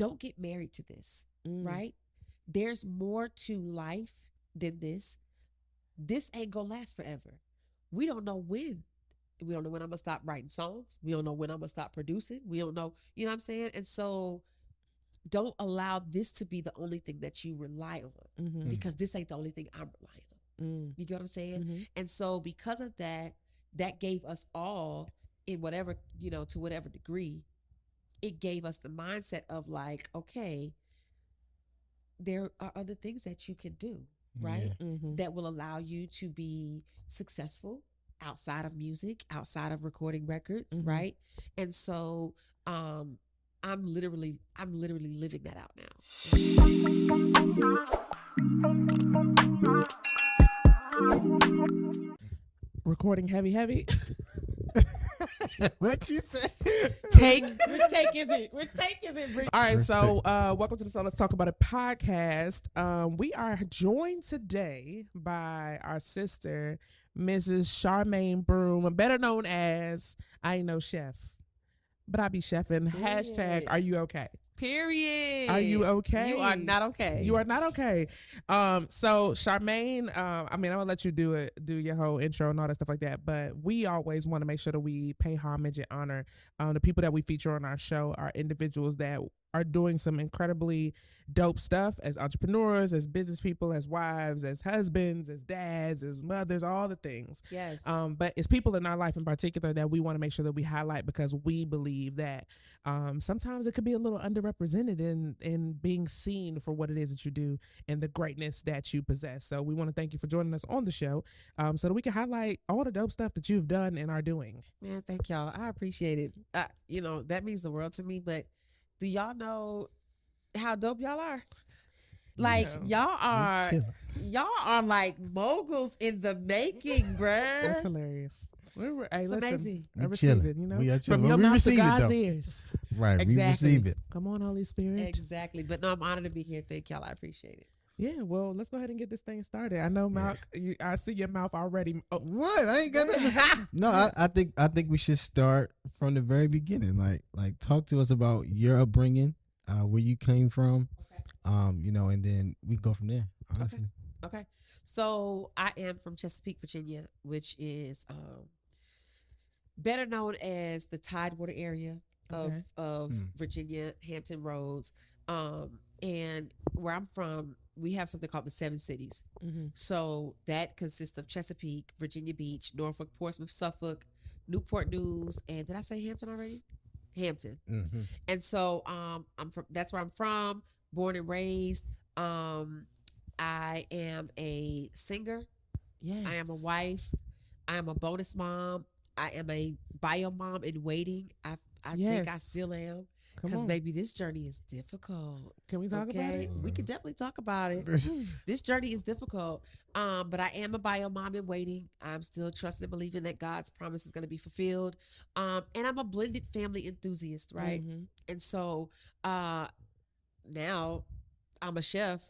don't get married to this, right? There's more to life than this. This ain't gonna last forever. We don't know when. We don't know when I'm gonna stop writing songs. We don't know when I'm gonna stop producing. We don't know, you know what I'm saying? And so don't allow this to be the only thing that you rely on, because this ain't the only thing I'm relying on. You get what I'm saying? And so because of that, that gave us all, in whatever, to whatever degree, it gave us the mindset of like, okay, there are other things that you can do, right? That will allow you to be successful outside of music, outside of recording records, right? And so I'm literally living that out now. Recording heavy. What you say? Which take is it? All right, so welcome to the So Let's Talk About It podcast. We are joined today by our sister, Mrs. Charmaine Broome, better known as I Ain't No Chef, but I be chefing. Hashtag, are you okay? Period. Are you okay? You are not okay. You are not okay. So Charmaine, I'm gonna let you do your whole intro and all that stuff like that. But we always want to make sure that we pay homage and honor the people that we feature on our show, are individuals that are doing some incredibly dope stuff as entrepreneurs, as business people, as wives, as husbands, as dads, as mothers, all the things. Yes. But it's people in our life in particular that we want to make sure that we highlight, because we believe that sometimes it could be a little underrepresented in being seen for what it is that you do and the greatness that you possess. So we want to thank you for joining us on the show, so that we can highlight all the dope stuff that you've done and are doing. Man, thank y'all. I appreciate it. That means the world to me. But do y'all know how dope y'all are? Like, y'all are like moguls in the making, bruh. That's hilarious. It's amazing. I receive it, We are chilling. From your we mouth receive to it, God's though. ears. Right, Exactly. we receive it. Come on, Holy Spirit. Exactly. But no, I'm honored to be here. Thank y'all. I appreciate it. Yeah, well, let's go ahead and get this thing started. I know, Malk, I see your mouth already. Oh. What? I ain't got nothing to say. No, I think we should start from the very beginning. Like talk to us about your upbringing, where you came from, and then we go from there. Honestly. Okay. So I am from Chesapeake, Virginia, which is better known as the Tidewater area of Virginia, Hampton Roads. And where I'm from, we have something called the Seven Cities. So that consists of Chesapeake, Virginia Beach, Norfolk, Portsmouth, Suffolk, Newport News, and did I say Hampton already? Hampton. And so that's where I'm from, born and raised. I am a singer. Yes. I am a wife. I am a bonus mom. I am a bio mom in waiting. I think I still am. Because baby, this journey is difficult. Can we talk about it? We can definitely talk about it. This journey is difficult. But I am a bio mom in waiting. I'm still trusting and believing that God's promise is going to be fulfilled. And I'm a blended family enthusiast, right? And so now I'm a chef.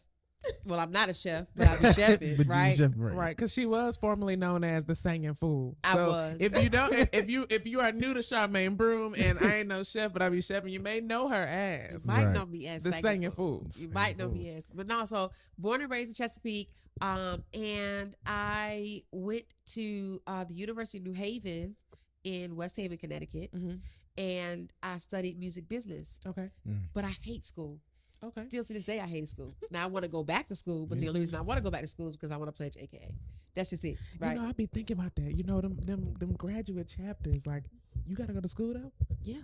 Well, I'm not a chef, but I be chefing, right? Right, because she was formerly known as the Singing Fool. I so was. If you don't, if you are new to Charmaine Broome and I ain't no chef, but I be chefing, you may know her as. You might know me as the Singing Fool. You might know me as, but no. So born and raised in Chesapeake, and I went to the University of New Haven in West Haven, Connecticut, and I studied music business. Okay, but I hate school. Okay. Still to this day, I hated school. Now I want to go back to school, but the only reason I want to go back to school is because I want to pledge AKA. That's just it, right? I be thinking about that. Them graduate chapters. Like, you gotta go to school though. Yeah,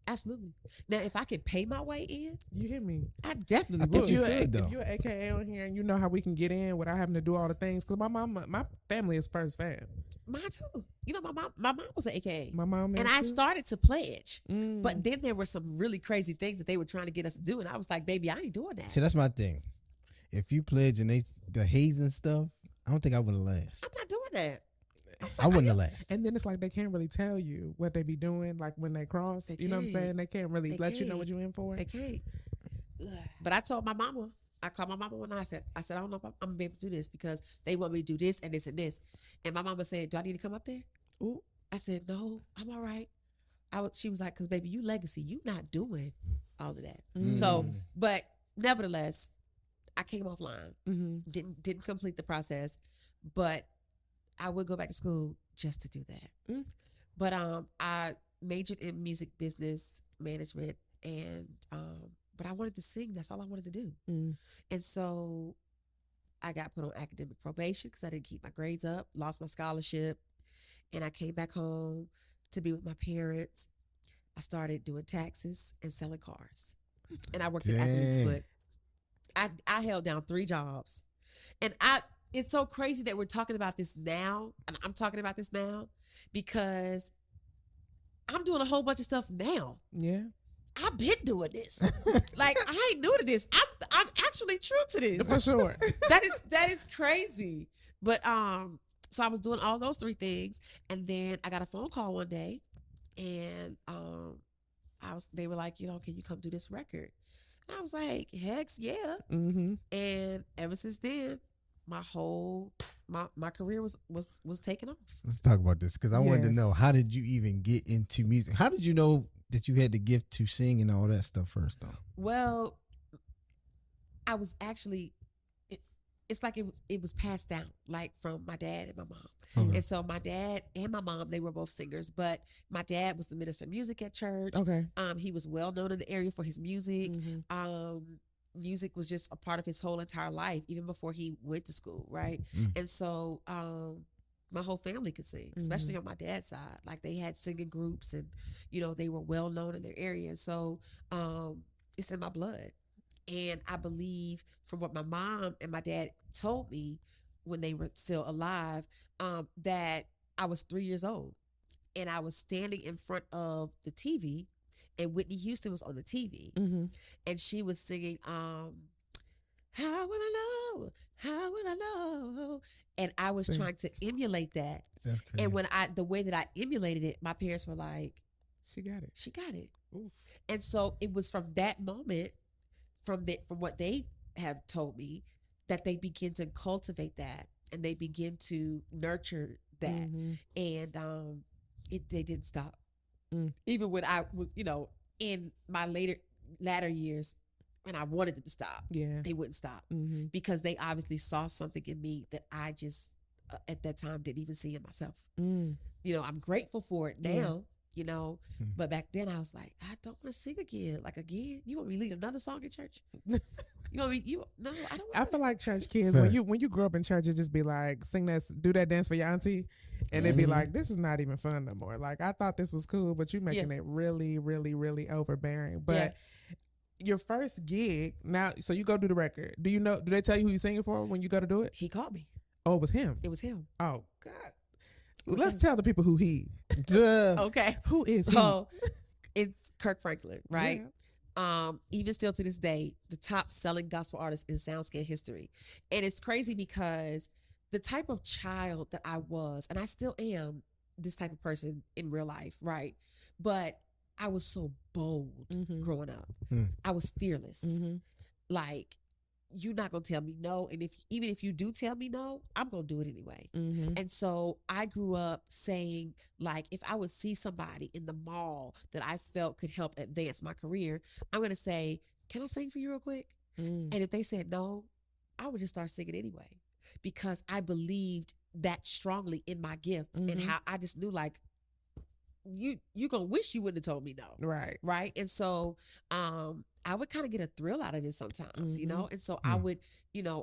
absolutely. Now, if I could pay my way in, you hear me? I definitely would. If you're an AKA on here and you know how we can get in without having to do all the things, because my family is first fan. Mine too. My mom was an AKA. My mom and I started to pledge, but then there were some really crazy things that they were trying to get us to do, and I was like, "Baby, I ain't doing that." See, that's my thing. If you pledge and the hazing stuff, I don't think I would have last. I'm not doing that. I wouldn't have last. And then it's like they can't really tell you what they be doing, like when they cross. You know what I'm saying? They can't really let you know what you're in for. They can't. But I told my mama. I called my mama one night. I said, I don't know if I'm gonna be able to do this because they want me to do this and this and this. And my mama said, "Do I need to come up there?" Ooh. I said, "No, I'm all right." She was like, "Cause baby, you legacy. You not doing all of that. Mm. So, but nevertheless, I came offline, Mm-hmm. didn't complete the process, but I would go back to school just to do that. Mm. But I majored in music business management, and but I wanted to sing. That's all I wanted to do. Mm. And so I got put on academic probation because I didn't keep my grades up, lost my scholarship, and I came back home to be with my parents. I started doing taxes and selling cars, and I worked at Athlete's Foot. I held down 3 jobs, and it's so crazy that we're talking about this now, and I'm talking about this now because I'm doing a whole bunch of stuff now. Yeah. I've been doing this. Like, I ain't new to this. I'm actually true to this. For sure. That is crazy. But so I was doing all those 3 things, and then I got a phone call one day, and they were like, can you come do this record? And I was like, heck yeah. Mm-hmm. And ever since then, my whole my career was taken off. Let's talk about this because I wanted to Yes. know, how did you even get into music? How did you know that you had the gift to sing and all that stuff first, though? Well, I was actually, it's like it was passed down, like from my dad and my mom. Okay. And so my dad and my mom, they were both singers, but my dad was the minister of music at church. Okay. He was well known in the area for his music. Mm-hmm. Music was just a part of his whole entire life, even before he went to school, right? Mm. And so my whole family could sing, especially on my dad's side. Like, they had singing groups, and they were well known in their area. And so it's in my blood. And I believe, from what my mom and my dad told me when they were still alive, that I was 3 years old, and I was standing in front of the TV, and Whitney Houston was on the TV, Mm-hmm. and she was singing, how will I know? How will I know? And I was Sing. trying to emulate that. That's crazy. And when the way that I emulated it, my parents were like, She got it. she got it. Ooh. And so it was from that moment, from what they have told me, that they begin to cultivate that, and they begin to nurture that. Mm-hmm. And they didn't stop. Mm. Even when I was, in my latter years, when I wanted them to stop, Yeah. they wouldn't stop, Mm-hmm. because they obviously saw something in me that I just at that time didn't even see in myself. Mm. I'm grateful for it now, Mm. but back then I was like, I don't want to sing again. Like, again, you want me to lead another song in church? No, I don't. I feel like church kids, when you grow up in church, it just be like, do that dance for your auntie, and it'd be like, this is not even fun no more. Like, I thought this was cool, but you making it really, really, really overbearing. But your first gig now, so you go do the record. Do they tell you who you singing for when you go to do it? He called me. Oh, it was him. It was him. Oh God. was Let's him. tell the people who he. Duh. Okay. Who is So it's Kirk Franklin, he? right? Yeah. Even still to this day, the top selling gospel artist in SoundScan history. And it's crazy because the type of child that I was, and I still am this type of person in real life, right? But I was so bold Mhm. growing up. Mm. I was fearless. Mhm. Like, you're not gonna tell me no, and even if you do tell me no, I'm gonna do it anyway. Mhm. And so I grew up saying, like, if I would see somebody in the mall that I felt could help advance my career, I'm going to say, can I sing for you real quick? Mm. And if they said no, I would just start singing anyway, because I believed that strongly in my gift and Mhm. how I just knew, like, you going to wish you wouldn't have told me no. Right. Right. And so I would kind of get a thrill out of it sometimes, Mhm. and so I would,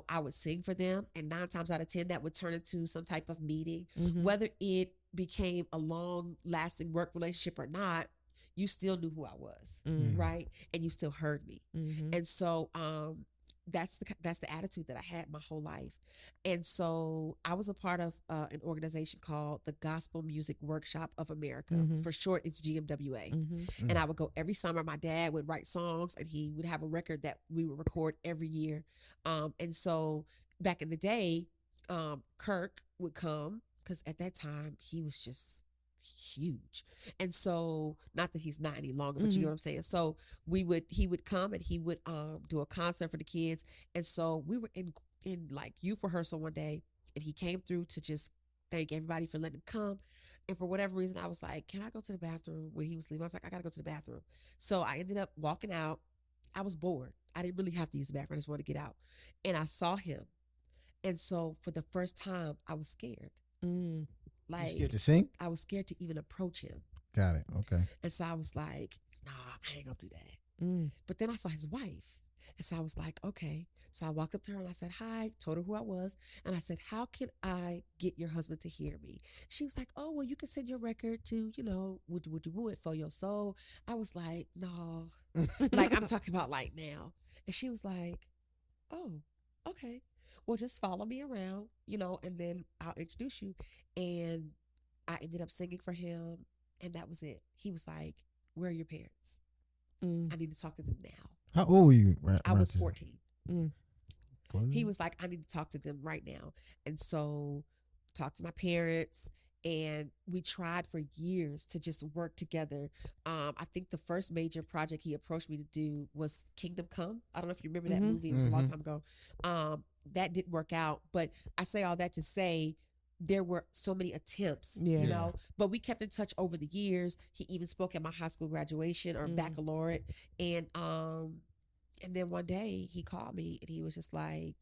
I would sing for them. And 9 times out of 10, that would turn into some type of meeting, Mhm. whether it became a long lasting work relationship or not. You still knew who I was. Mhm. Right. And you still heard me. Mhm. And so that's the attitude that I had my whole life. And so I was a part of an organization called the Gospel Music Workshop of America. Mhm. For short, it's GMWA. Mhm. And I would go every summer. My dad would write songs, and he would have a record that we would record every year. And so back in the day, Kirk would come, because at that time he was just huge. And so, not that he's not any longer, but you know what I'm saying? So he would come, and he would do a concert for the kids. And so we were in like youth rehearsal one day, and he came through to just thank everybody for letting him come. And for whatever reason, I was like, can I go to the bathroom? When he was leaving, I was like, I gotta go to the bathroom. So I ended up walking out, I was bored. I didn't really have to use the bathroom. I just wanted to get out. And I saw him. And so for the first time, I was scared. You Like, scared to sing? I was scared to even approach him. Got it. Okay. And so I was like, nah, I ain't gonna do that. But then I saw his wife. And so I was like, okay. So I walked up to her and I said, hi, told her who I was. And I said, how can I get your husband to hear me? She was like, oh, well, you can send your record to, would you woo it for your soul? I was like, no. Like, I'm talking about like now. And she was like, oh, okay. Well, just follow me around, and then I'll introduce you. And I ended up singing for him. And that was it. He was like, where are your parents? I need to talk to them now. How old were you? I was 14. What? He was like, I need to talk to them right now. And so talked to my parents, and we tried for years to just work together. I think the first major project he approached me to do was Kingdom Come. I don't know if you remember that movie. It was a long time ago. That didn't work out. But I say all that to say there were so many attempts, but we kept in touch over the years. He even spoke at my high school graduation or baccalaureate. And then one day he called me and he was just like,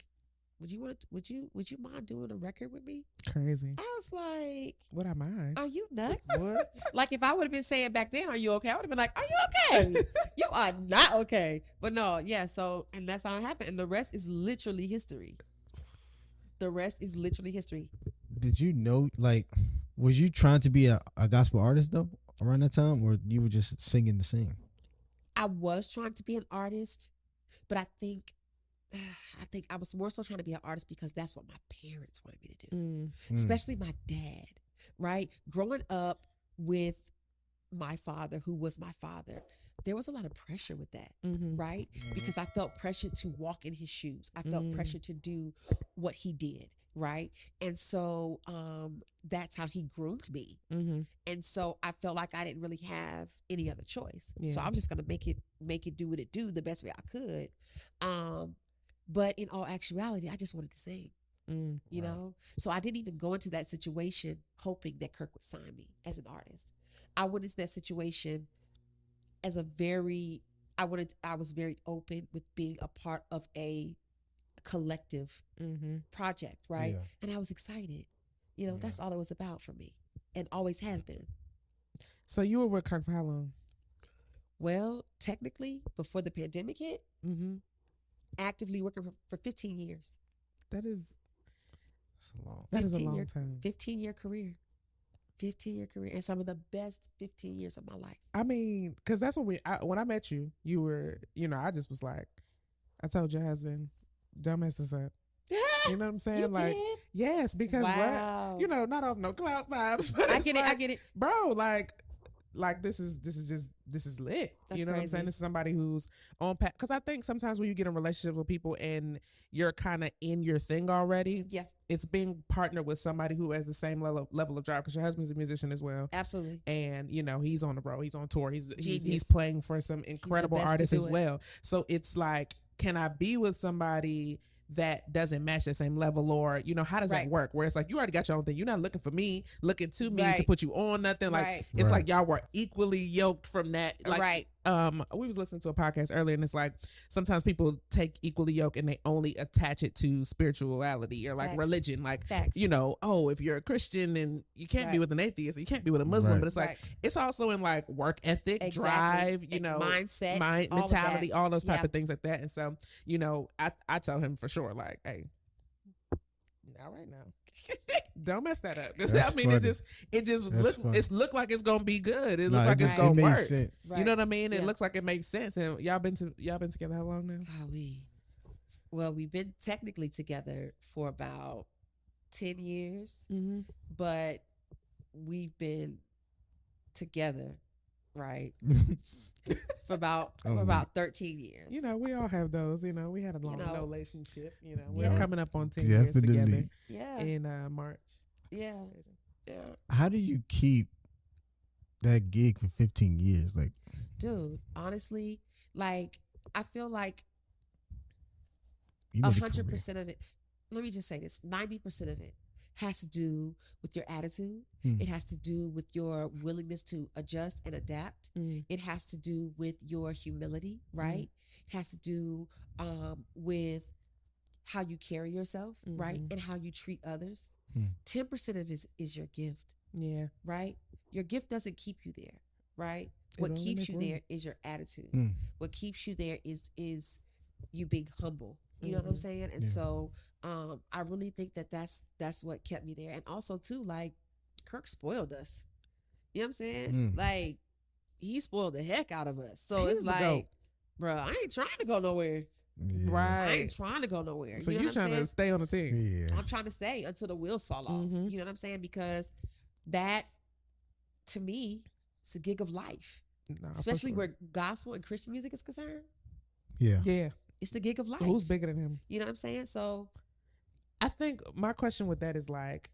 would you mind doing a record with me? Crazy. I was like, would I mind? Are you nuts? What? Like, if I would have been saying back then, are you okay? I would have been like, are you okay? You are not okay. But no, yeah. So, and that's how it happened. And the rest is literally history. The rest is literally history. Did you know, like, was you trying to be a gospel artist though around that time, or you were just singing to sing? I was trying to be an artist, but I think I was more so trying to be an artist because that's what my parents wanted me to do, especially my dad, right? Growing up with my father, who was my father, there was a lot of pressure with that, right? Because I felt pressure to walk in his shoes. I felt pressure to do what he did, right? And so that's how he groomed me. And so I felt like I didn't really have any other choice. So I was just going to make it do what it do the best way I could. But in all actuality, I just wanted to sing, you know? So I didn't even go into that situation hoping that Kirk would sign me as an artist. I went into that situation as I was very open with being a part of a collective project, right? Yeah. And I was excited. That's all it was about for me and always has been. So you were with Kirk for how long? Well, technically, before the pandemic hit, actively working for 15 years. That is a 15 long year, time. 15-year career. 15-year career and some of the best 15 years of my life. I mean, because that's when when I met you, you were, I just was like, I told your husband, don't mess this up. You know what I'm saying? You like, did? yes, because Wow. what? Not off no cloud vibes. But I get it. Bro, like this is lit. That's you know what I'm crazy. saying? This is somebody who's on path. Because I think sometimes when you get in relationships with people and you're kind of in your thing already, Yeah, it's being partnered with somebody who has the same level of drive. Because your husband's a musician as well, absolutely. and he's on the road, he's on tour, he's Genius. playing for some incredible best to artists do as it. well. So it's like, can I be with somebody that doesn't match the same level, or how does that Right. work? Where it's like, you already got your own thing, you're not looking for me, looking to me to Right. put you on nothing. Like Right. it's Right. like y'all were equally yoked from that. Like, Right. we was listening to a podcast earlier, and it's like sometimes people take equally yoked and they only attach it to spirituality or like Facts. religion. Like, Facts. if you're a Christian, then you can't be Right. with an atheist, or you can't be with a Muslim. Right. But it's like, Right. it's also in like work ethic, Exactly. drive, And mindset, all of mentality, that. all those type Yeah. of things like that. And so, I tell him for sure, like, hey, all right now. Don't mess that up. 'Cause That's it funny. just That's looks funny. look like it's gonna be good. It No, looks like it's just- gonna made work. sense. Right. You know what I mean? It Yeah. looks like it makes sense. And y'all been together how long now? Golly. Well, we've been technically together for about 10 years, but we've been together, right, for about 13 years. We all have those. We had a long know. relationship. We're Yeah. coming up on 10 years together Definitely. Yeah. in March. Yeah. Yeah. How do you keep that gig for 15 years? Like, Dude, honestly, like, I feel like you made a career. 100% of it, let me just say this, 90% of it has to do with your attitude. Mm. It has to do with your willingness to adjust and adapt. It has to do with your humility, right? It has to do with how you carry yourself, right? And how you treat others. 10% of it is your gift. Yeah. Right? Your gift doesn't keep you there, right? It What only keeps make you room. there is your attitude. Mm. What keeps you there is you being humble. You know what I'm saying? And Yeah. so I really think that's what kept me there. And also too, like, Kirk spoiled us. You know what I'm saying? Like, he spoiled the heck out of us. So He's it's the like, GOAT. bro, I ain't trying to go nowhere. Yeah. I Right. ain't trying to go nowhere. So you know you what I'm trying saying? to stay on the team. Yeah. I'm trying to stay until the wheels fall off. You know what I'm saying? Because that, to me, it's a gig of life. Nah, for Especially sure. where gospel and Christian music is concerned. Yeah. Yeah. It's the gig of life. Who's bigger than him? You know what I'm saying? So I think my question with that is like,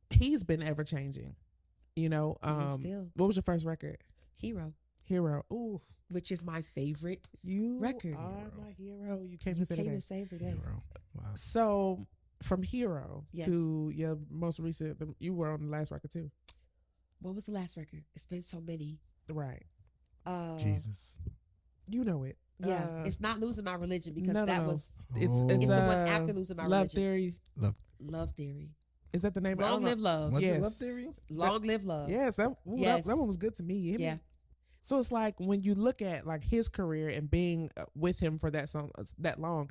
he's been ever changing. You know, still. what was your first record? Hero, Hero. Ooh, which is my favorite. you Record. are my hero. You came You to say came that. to save the day. Hero. Wow. So from Hero Yes. to your most recent, you were on the last record too, What was the last record? It's been so many. right? Jesus. You know it. Yeah, it's not Losing My Religion because no, that no. was It's Oh. it's the one after Losing My Love Religion. Theory. Love Theory. Is that the name? I Long don't know. Live Love. Was Yes. it Love Theory? Long Live Love. Yes, that, ooh, Yes. that one was good to me. You hear me? Yeah. So it's like when you look at like his career and being with him for that that long,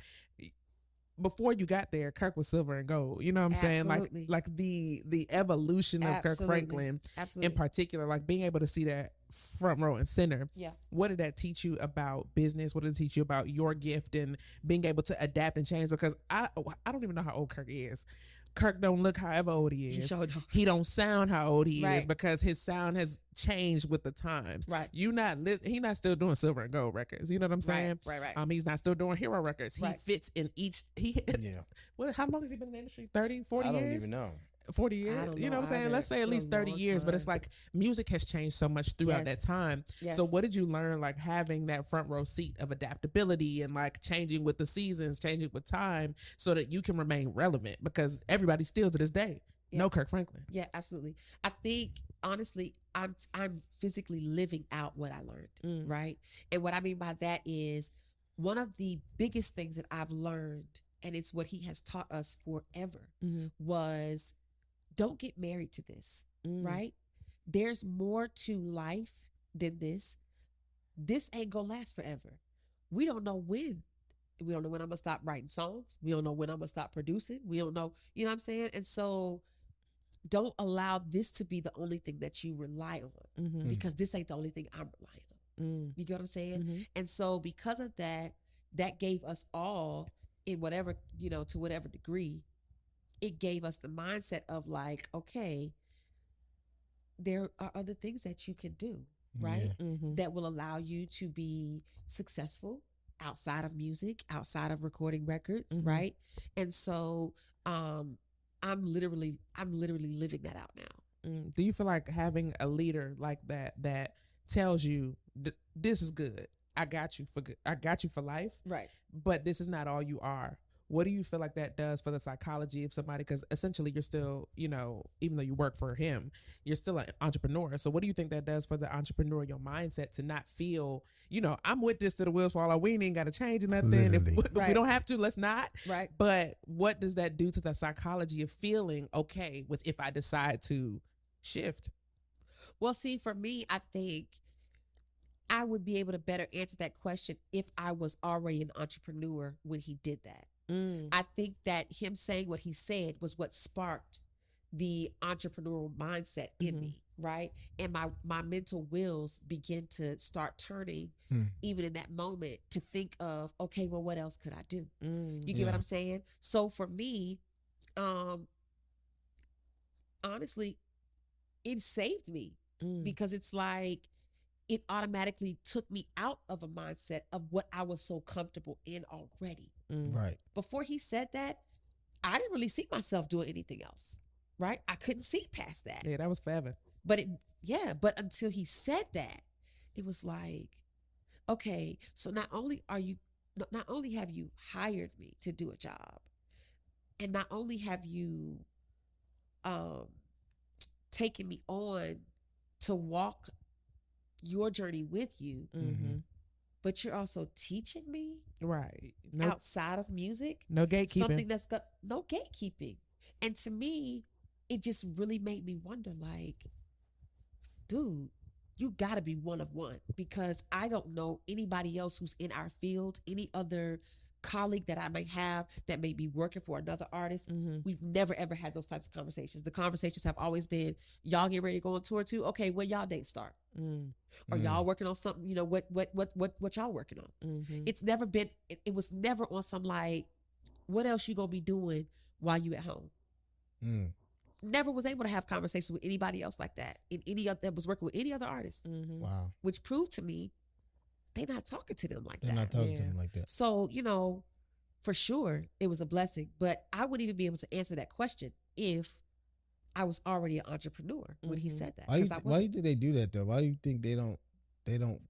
before you got there, Kirk was silver and gold. You know what I'm saying? Absolutely. Like the evolution of Kirk Absolutely. Franklin Absolutely. in particular, like being able to see that front row and center. Yeah. What did that teach you about business? What did it teach you about your gift and being able to adapt and change? Because I don't even know how old Kirk is. Kirk don't look however old he He is. sure don't. He don't sound how old he is Right. because his sound has changed with the times. Right. He not still doing silver and gold records. You know what I'm saying? Right. He's not still doing hero records. Right. He fits in each. Yeah. How long has he been in the industry? 30, 40 I don't years? even know. 40 years. I don't You know know what I'm saying? either. Let's say It's at been a least 30 long years, but it's time. like music has changed so much throughout that Yes. time. Yes. So what did you learn, like having that front row seat of adaptability and like changing with the seasons, changing with time so that you can remain relevant? Because everybody still to this day, Yeah. no Kirk Franklin. Yeah, absolutely. I think honestly, I'm physically living out what I learned, right? And what I mean by that is one of the biggest things that I've learned, and it's what he has taught us forever, was don't get married to this, right? There's more to life than this. This ain't gonna last forever. We don't know when. We don't know when I'm gonna stop writing songs. We don't know when I'm gonna stop producing. We don't know, you know what I'm saying? And so don't allow this to be the only thing that you rely on because this ain't the only thing I'm relying on. You get what I'm saying? And so because of that, that gave us all in whatever, to whatever degree, it gave us the mindset of like, okay, there are other things that you can do, right? That will allow you to be successful outside of music, outside of recording records, right? And so I'm literally living that out now. Do you feel like having a leader like that tells you this is good, I got you for good, I got you for life, Right. but this is not all you are? What do you feel like that does for the psychology of somebody? Because essentially you're still, even though you work for him, you're still an entrepreneur. So what do you think that does for the entrepreneurial mindset to not feel, I'm with this to the wheels fall off. We ain't got to change nothing. If Literally. we don't have to, let's not. Right. But what does that do to the psychology of feeling okay with if I decide to shift? Well, see, for me, I think I would be able to better answer that question if I was already an entrepreneur when he did that. I think that him saying what he said was what sparked the entrepreneurial mindset in me, right? And my mental wheels begin to start turning even in that moment to think of, okay, well, what else could I do? You get what I'm saying? So for me, honestly, it saved me because it's like it automatically took me out of a mindset of what I was so comfortable in already. Right. Before he said that, I didn't really see myself doing anything else, right? I couldn't see past that. Yeah, that was forever. But but until he said that, it was like, okay, so not only have you hired me to do a job, and not only have you taking me on to walk your journey with you, but you're also teaching me right outside of music. No gatekeeping. Something that's got no gatekeeping. And to me, it just really made me wonder, like, dude, you gotta be one of one, because I don't know anybody else who's in our field, any other colleague that I may have that may be working for another artist. We've never ever had those types of conversations. The conversations have always been, y'all get ready to go on tour too? Okay, when y'all date start? Or y'all working on something, you know, what y'all working on? It's never been, it was never on some like, what else you gonna be doing while you at home? Never was able to have conversations with anybody else like that, in any other, that was working with any other artist. Wow. Which proved to me they're not talking to them like that. They're not talking to them like that. So, you know, for sure it was a blessing, but I wouldn't even be able to answer that question if I was already an entrepreneur when he said that. Why do you think they do that though? Why do you think they don't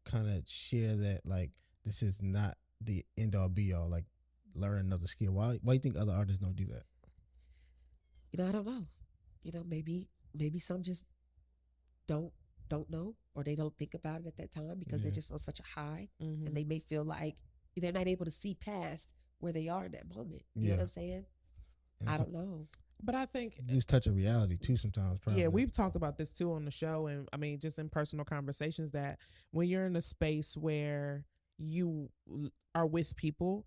kind of share that, like, this is not the end all be all, like learn another skill? Why do you think other artists don't do that? You know, I don't know. You know, maybe some just don't know, or they don't think about it at that time because they're just on such a high, and they may feel like they're not able to see past where they are in that moment. You know what I'm saying? And I don't know. But I think lose touch of reality too sometimes. Probably. Yeah, we've talked about this too on the show, and I mean, just in personal conversations, that when you're in a space where you are with people,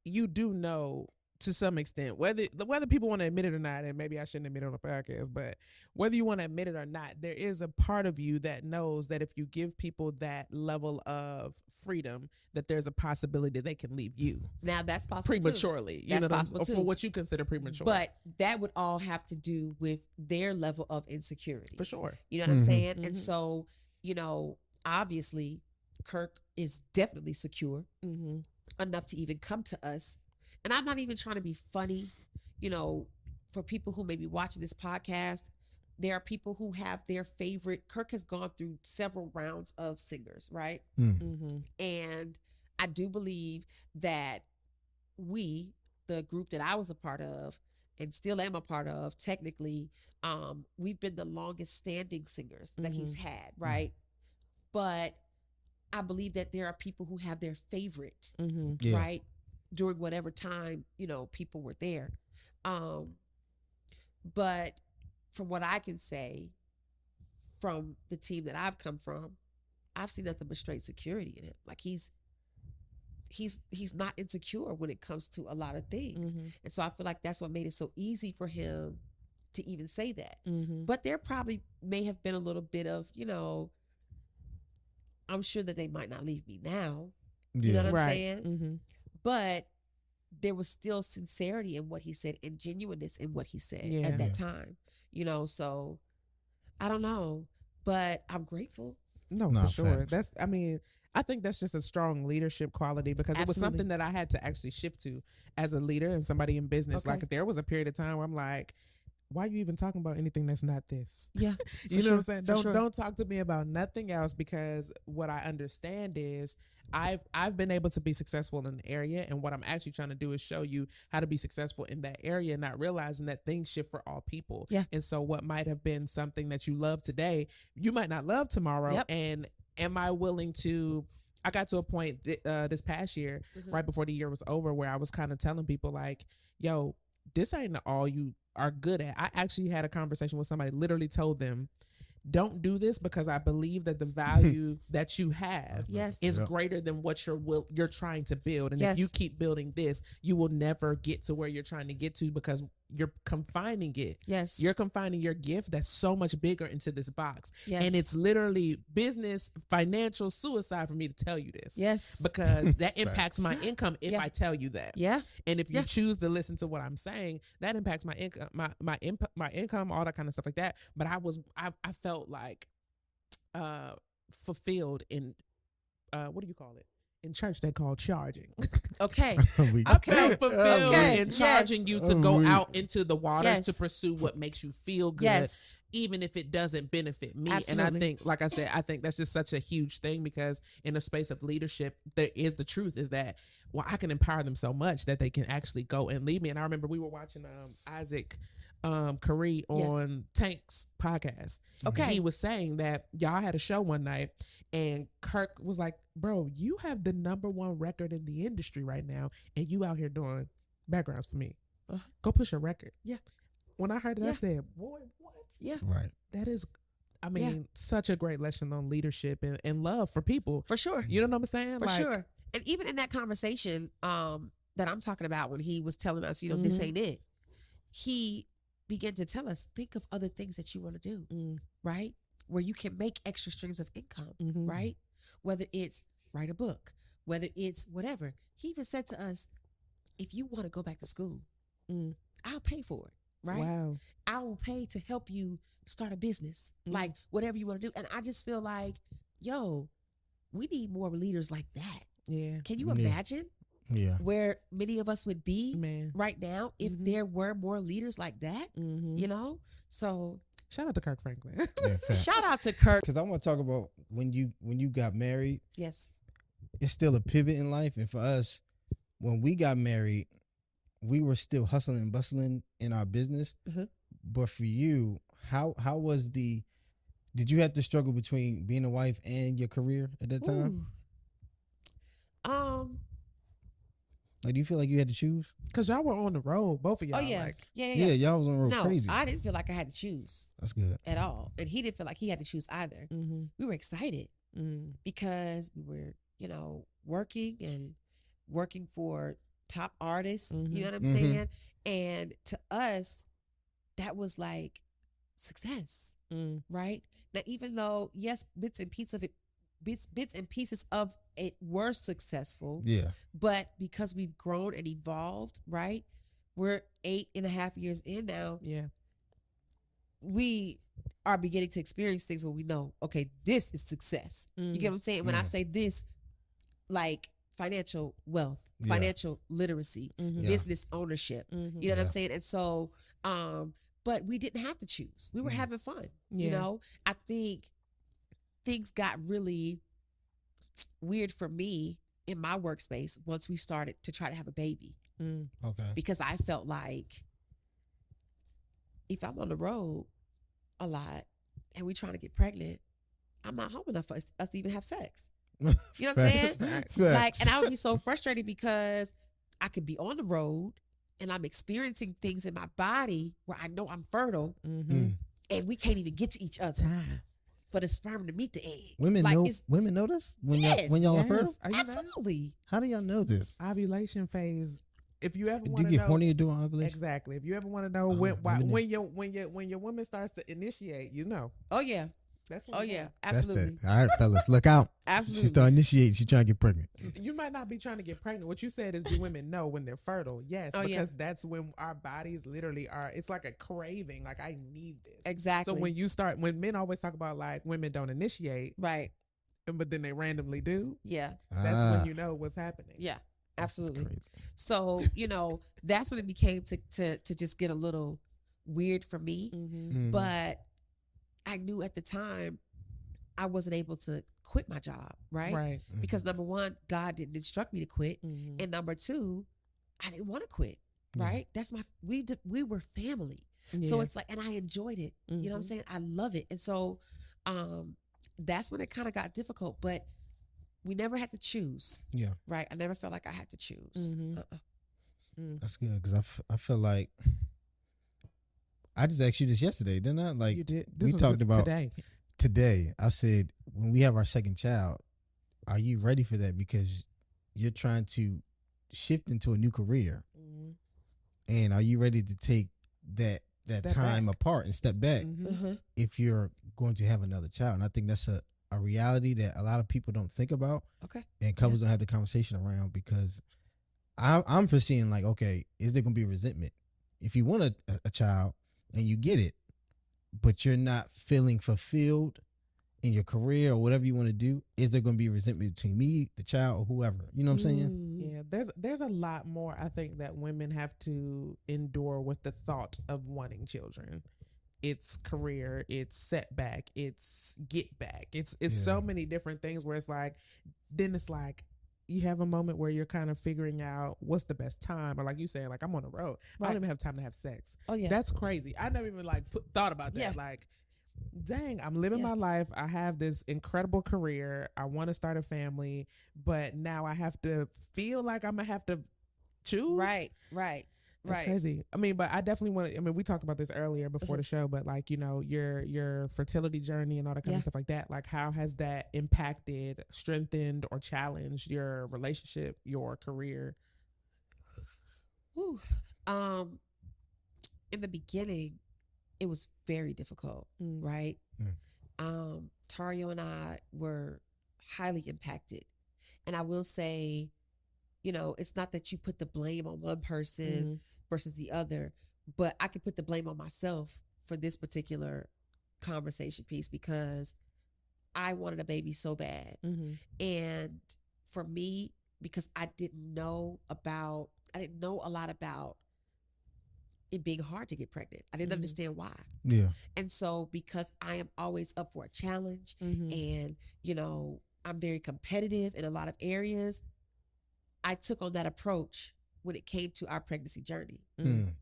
you do know to some extent, whether people want to admit it or not, and maybe I shouldn't admit it on a podcast, but whether you want to admit it or not, there is a part of you that knows that if you give people that level of freedom, that there's a possibility they can leave you. Now that's possible prematurely. Too. That's possible too. For what you consider premature. But that would all have to do with their level of insecurity. For sure. You know what I'm saying? And so, you know, obviously Kirk is definitely secure enough to even come to us. And I'm not even trying to be funny, you know, for people who may be watching this podcast. There are people who have their favorite. Kirk has gone through several rounds of singers, right? And I do believe that we, the group that I was a part of and still am a part of, technically, we've been the longest standing singers that he's had, right? But I believe that there are people who have their favorite, right? During whatever time, you know, people were there. But from what I can say, from the team that I've come from, I've seen nothing but straight security in him. Like he's not insecure when it comes to a lot of things. And so I feel like that's what made it so easy for him to even say that. But there probably may have been a little bit of, you know, I'm sure that they might not leave me now. You know what I'm saying? But there was still sincerity in what he said and genuineness in what he said at that time. You know, so I don't know, but I'm grateful. No, for sure. Facts. I think that's just a strong leadership quality, because it was something that I had to actually shift to as a leader and somebody in business. Like there was a period of time where I'm like, why are you even talking about anything that's not this? Yeah. You know what I'm saying? Don't talk to me about nothing else, because what I understand is I've been able to be successful in an area, and what I'm actually trying to do is show you how to be successful in that area, not realizing that things shift for all people. Yeah. And so what might have been something that you love today, you might not love tomorrow. Yep. And am I willing to, I got to a point this past year, right before the year was over, where I was kind of telling people like, yo, this ain't all you are good at. I actually had a conversation with somebody, literally told them, don't do this because I believe that the value that you have is greater than what you're trying to build. And if you keep building this, you will never get to where you're trying to get to, because you're confining it. Yes. You're confining your gift that's so much bigger into this box. Yes. And it's literally business, financial suicide for me to tell you this. Yes. Because that impacts my income if I tell you that. Yeah. And if you choose to listen to what I'm saying, that impacts my income, my income, all that kind of stuff like that. But I felt like fulfilled in what do you call it? In church, they call charging. Okay. I felt fulfilled in charging you to go out into the waters to pursue what makes you feel good, even if it doesn't benefit me. Absolutely. And I think, like I said, I think that's just such a huge thing, because in a space of leadership, the truth is that, well, I can empower them so much that they can actually go and lead me. And I remember we were watching Isaac Caree on Tank's podcast. Okay. He was saying that y'all had a show one night and Kirk was like, bro, you have the #1 record in the industry right now and you out here doing backgrounds for me. Go push your record. Yeah. When I heard it, I said, boy, what? Yeah. Right. That is, I mean, such a great lesson on leadership and love for people. For sure. You know what I'm saying? For sure. And even in that conversation that I'm talking about when he was telling us, this ain't it, he began to tell us, think of other things that you want to do, right? Where you can make extra streams of income, right? Whether it's write a book, whether it's whatever. He even said to us, if you want to go back to school, I'll pay for it, right? Wow. I will pay to help you start a business, like whatever you want to do. And I just feel like, yo, we need more leaders like that. Yeah. Can you imagine where many of us would be right now if there were more leaders like that? So shout out to Kirk Franklin. Shout out to Kirk. Because I want to talk about when you got married. Yes. It's still a pivot in life. And for us, when we got married, we were still hustling and bustling in our business. But for you, how was did you have to struggle between being a wife and your career at that time? Like, do you feel like you had to choose? Because y'all were on the road, both of y'all. Oh, yeah. Like, yeah, y'all was on the road crazy. I didn't feel like I had to choose. That's good. At all. And he didn't feel like he had to choose either. We were excited because we were, working for top artists. You know what I'm saying? And to us, that was like success, right? Now, even though, yes, bits and pieces of it were successful. Yeah. But because we've grown and evolved, right? We're 8.5 years in now. Yeah. We are beginning to experience things where we know, okay, this is success. You get what I'm saying? When I say this, like financial wealth, financial literacy, business ownership. You know what I'm saying? And so, but we didn't have to choose. We were having fun. I think things got really weird for me in my workspace once we started to try to have a baby. Okay. Because I felt like if I'm on the road a lot and we trying to get pregnant, I'm not home enough for us to even have sex. You know what I'm saying? Like, and I would be so frustrated because I could be on the road and I'm experiencing things in my body where I know I'm fertile and we can't even get to each other for the sperm to meet the egg. Women know this when y'all are fertile? Absolutely. How do y'all know this? Ovulation phase. If you ever want to know, do you get horny during ovulation? Exactly. If you ever want to know when your woman starts to initiate, Oh yeah. That's absolutely. That's all right, fellas, look out. Absolutely. She start initiating. She trying to get pregnant. You might not be trying to get pregnant. What you said is, do women know when they're fertile? Yes, because that's when our bodies literally are. It's like a craving. Like, I need this. Exactly. So when men always talk about like women don't initiate, right? But then they randomly do. Yeah. That's when you know what's happening. Yeah. Absolutely. So that's when it became to just get a little weird for me, but I knew at the time I wasn't able to quit my job, right? Right. Because number one, God didn't instruct me to quit, and number two, I didn't want to quit. Right? That's we were family, so it's like, and I enjoyed it. You know what I'm saying? I love it, and so that's when it kind of got difficult. But we never had to choose. Yeah. Right. I never felt like I had to choose. That's good because I feel like. I just asked you this yesterday, didn't I? Like, you did. We talked about today. I said, when we have our second child, are you ready for that? Because you're trying to shift into a new career, and are you ready to take that time apart and step back if you're going to have another child? And I think that's a reality that a lot of people don't think about. Okay, and couples don't have the conversation around because I'm foreseeing like, okay, is there going to be resentment if you want a child? And you get it, but you're not feeling fulfilled in your career or whatever you want to do. Is there going to be resentment between me, the child, or whoever? You know what I'm saying? Yeah, there's a lot more I think that women have to endure with the thought of wanting children. It's career, it's setback, it's get back. It's so many different things where it's like, then it's like, you have a moment where you're kind of figuring out what's the best time, or like you saying, like, I'm on the road. I don't even have time to have sex. Oh yeah. That's crazy. I never even like thought about that. Yeah. Like, dang, I'm living my life. I have this incredible career. I want to start a family, but now I have to feel like I'm gonna have to choose. Right. That's crazy. I mean, but I definitely want to, I mean, we talked about this earlier before the show, but like, you know, your fertility journey and all that kind of stuff like that. Like, how has that impacted, strengthened, or challenged your relationship, your career? Ooh. In the beginning, it was very difficult, right? Tario and I were highly impacted. And I will say, you know, it's not that you put the blame on one person versus the other, but I could put the blame on myself for this particular conversation piece because I wanted a baby so bad. And for me, because I didn't know a lot about it being hard to get pregnant. I didn't understand why. Yeah. And so because I am always up for a challenge and, you know, I'm very competitive in a lot of areas, I took on that approach when it came to our pregnancy journey. And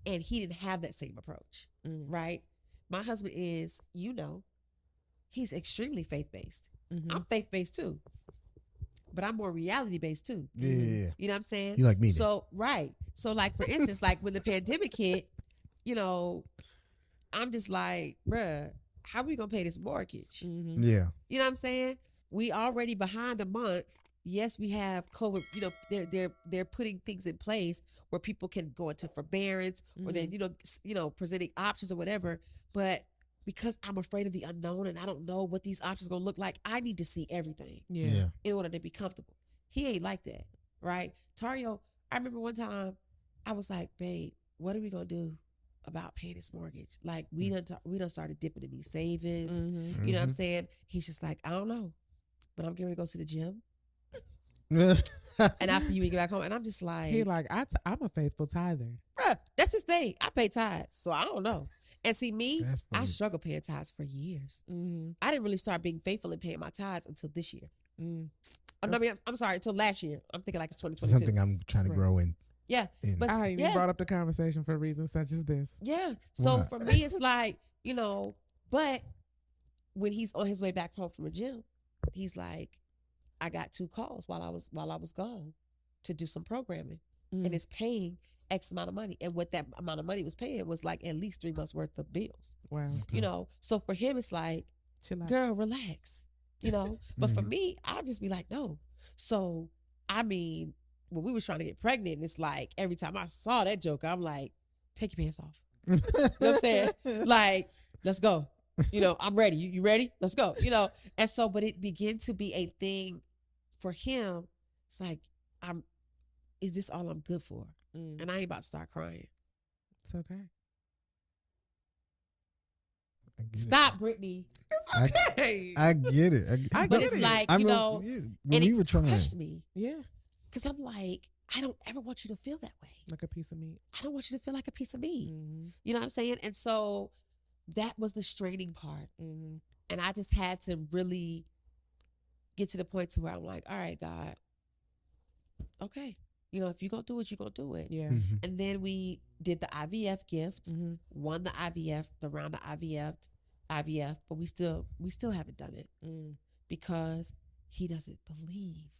he didn't have that same approach, right? My husband is, you know, he's extremely faith-based. I'm faith-based too, but I'm more reality-based too. Yeah. You know what I'm saying? You like me then. So, right. So like, for instance, like when the pandemic hit, you know, I'm just like, bruh, how are we going to pay this mortgage? Yeah. You know what I'm saying? We already behind a month. Yes, we have COVID. You know, they're putting things in place where people can go into forbearance or then you know presenting options or whatever. But because I'm afraid of the unknown and I don't know what these options are gonna look like, I need to see everything in order to be comfortable. He ain't like that, right? Tario, I remember one time I was like, babe, what are we gonna do about paying this mortgage? Like we done started dipping in these savings. You know what I'm saying? He's just like, I don't know, but I'm getting ready to go to the gym. And after you get back home, and I'm just like, he like, I'm a faithful tither. Bruh, that's his thing. I pay tithes, so I don't know. And see me, I struggled paying tithes for years. I didn't really start being faithful in paying my tithes until this year. Oh, no, I'm sorry, until last year. I'm thinking like it's 2022. Something I'm trying to grow in. Yeah, but I even brought up the conversation for reasons such as this. Yeah, so for me, it's like, you know, but when he's on his way back home from the gym, he's like, I got 2 calls while I was gone to do some programming, and it's paying X amount of money, and what that amount of money was paying was like at least 3 months worth of bills. Wow. You know, so for him it's like, girl, relax. You know, but for me, I'll just be like, no. So I mean, when we were trying to get pregnant, it's like every time I saw that joke, I'm like, take your pants off. You know what I'm saying? Like, let's go. You know, I'm ready. You ready? Let's go. You know, and so, but it began to be a thing for him. It's like, is this all I'm good for? And I ain't about to start crying. It's okay. Stop, Brittany. It's okay. I get it. I but get it's it. like, I you know, know, when and we it were trying. crushed me. Yeah. Because I'm like, I don't ever want you to feel that way. Like a piece of meat. I don't want you to feel like a piece of meat. You know what I'm saying? And so that was the straining part. And I just had to really get to the point to where I'm like, all right, God, okay. You know, if you're going to do it, you're going to do it. Yeah. And then we did the IVF gift, won the IVF, the round of IVF, but we still haven't done it because he doesn't believe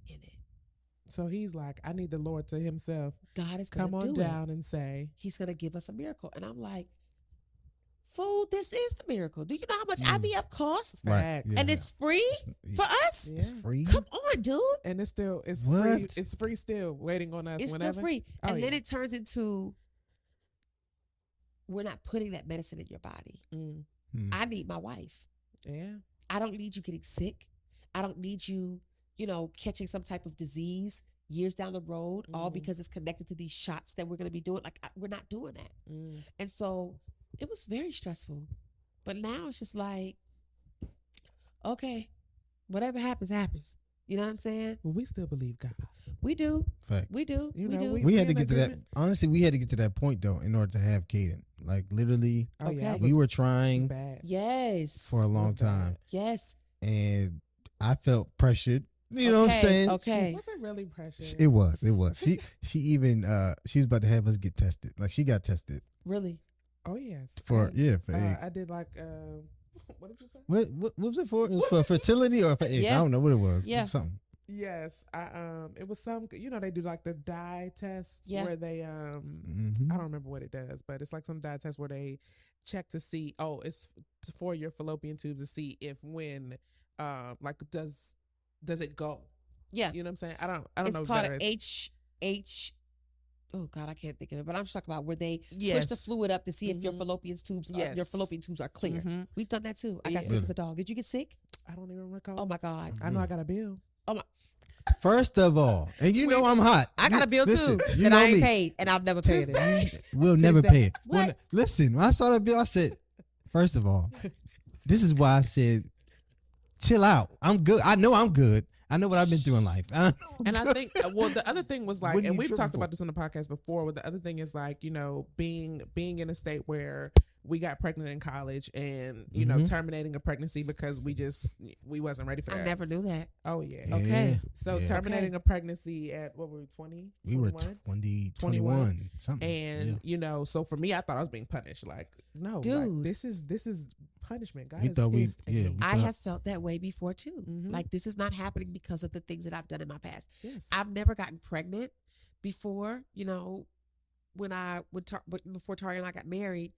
in it. So he's like, I need the Lord to himself. God is going to come do on down it. and say, he's going to give us a miracle. And I'm like, fool, this is the miracle. Do you know how much IVF costs? Right. Yeah. And it's free for us? It's free? Come on, dude. And it's What? free. It's free still, waiting on us It's whenever. still free. Oh, And then it turns into, we're not putting that medicine in your body. I need my wife. Yeah. I don't need you getting sick. I don't need you, you know, catching some type of disease years down the road, all because it's connected to these shots that we're going to be doing. Like, we're not doing that. And so it was very stressful. But now it's just like, okay, whatever happens, happens. You know what I'm saying? Well, we still believe God. We do. Fact. We do. You we know, do. We had to in get to that. agreement. Honestly, we had to get to that point though in order to have Kaden. Like literally, Oh, yeah. Okay. we were It's trying bad. Yes. for a long It's bad. time, Yes. and I felt pressured You know what I'm saying? Okay. Was it really precious? It was. She even she was about to have us get tested. Like she got tested Really? Oh yes. for eggs. I did like what did you say? What was it for? It was for fertility or for eggs? Yeah. I don't know what it was. Yeah. Something. Yes, it was some. They do like the dye test Yeah. where they Mhm. I don't remember what it does, but it's like some dye test where they check to see. Oh, it's for your fallopian tubes to see if when like does it go? Yeah. You know what I'm saying? I don't know. It's called H. Oh God, I can't think of it. But I'm just talking about where they Yes. push the fluid up to see if your Mhm. fallopian tubes Yes. your fallopian tubes are clear. Mhm. We've done that too. I got Yeah. sick as a dog. Did you get sick? I don't even recall. Oh my God. I know I got a bill. First of all, and you know I'm hot. I got a bill Listen, too you that know I ain't me. paid, and I've never paid it. We'll never Tuesday. pay it. What? Listen, when I saw that bill, I said, first of all, this is why I said, chill out. I'm good. I know I'm good. I know what I've been through in life. And I think, the other thing was like, What are and you we've tripping talked for? about this on the podcast before. But the other thing is like, being in a state where we got pregnant in college, and terminating a pregnancy because we wasn't ready for that. I never knew that. Oh yeah. Okay. So Yeah. terminating a pregnancy at what were we 20? We were 21? 21, something. And so for me, I thought I was being punished. Like, no, Dude. like, this is punishment. God We is thought we- pissed at yeah, me. we- I have felt that way before too. Mhm. Like this is not happening because of the things that I've done in my past. Yes. I've never gotten pregnant before. Before Tari and I got married,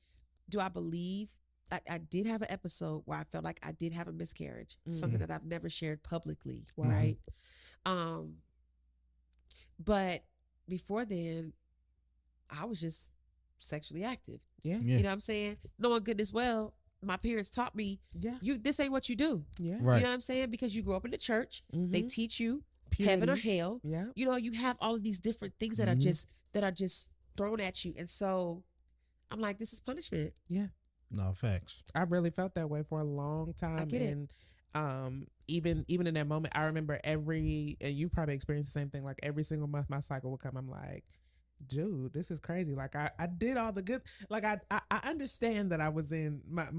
do I believe I did have an episode where I felt like I did have a miscarriage, something that I've never shared publicly, Wow. right? But before then, I was just sexually active. Yeah. Yeah. You know what I'm saying? Knowing goodness well, my parents taught me, Yeah. this ain't what you do. Yeah. Right. You know what I'm saying? Because you grew up in the church, they Mhm. teach you Purity. heaven or hell. Yeah. You have all of these different things that are just thrown at you, and so I'm like, this is punishment. Yeah. No, facts. I really felt that way for a long time. I get it. And even in that moment, I remember and you probably experienced the same thing, like every single month my cycle would come, I'm like, dude, this is crazy. Like I did all the good, like I understand that I was in my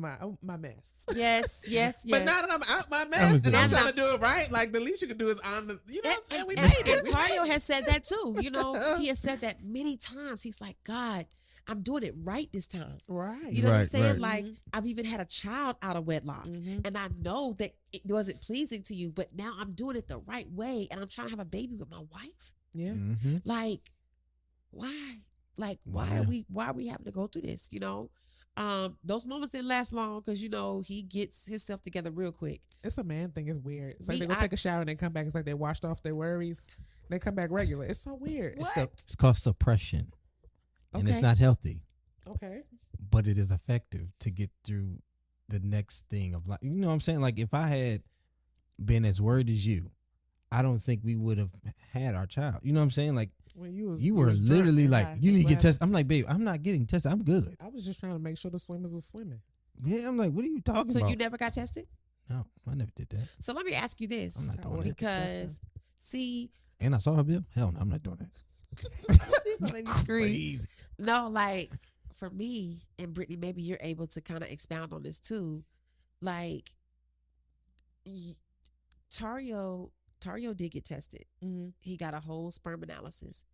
mess. Yes. But now that I'm out my mess and I'm And trying I'm- to do it right, like the least you can do is on the, you know what I'm saying? We And made it. Tario has said that too. He has said that many times. He's like, God, I'm doing it right this time. Right. You know what I'm Right, saying? right. Like, I've even had a child out of wedlock. Mhm. And I know that it wasn't pleasing to you, but now I'm doing it the right way. And I'm trying to have a baby with my wife. Yeah. Mm-hmm. Like, why? Like, Why? why are we having to go through this? Those moments didn't last long because, he gets himself together real quick. It's a man thing. It's weird. It's like Me, they go I- take a shower and they come back. It's like they washed off their worries. They come back regular. It's so weird. It's called suppression, and it's Okay. not healthy, Okay. but it is effective to get through the next thing of life. You know what I'm saying? Like if I had been as worried as you, I don't think we would have had our child. You know what I'm saying? Like When you were was drunk literally and like, high. you need to get What tested. I'm like, babe, I'm not getting tested. I'm good. I was just trying to make sure the swimmers were swimming. Yeah, I'm like, what are you talking So about? you never got tested? No, I never did that. So let me ask you I'm this. not doing it. Because, see, And I saw her bill. Hell no, I'm not doing that. this will make me scream. Crazy. No, like for me and Brittany, maybe you're able to kind of expound on this too. Like Tario did get tested. Mm-hmm. He got a whole sperm analysis,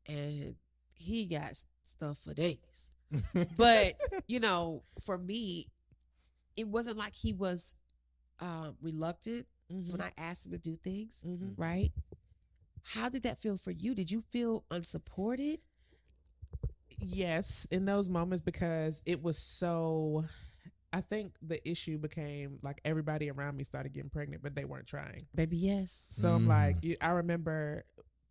and he got stuff for days. But for me, it wasn't like he was reluctant Mm-hmm. when I asked him to do things. Mm-hmm. Right? How did that feel for you? Did you feel unsupported? Yes, in those moments, because it was so. I think the issue became like everybody around me started getting pregnant, but they weren't trying. Baby, yes. So I'm like, I remember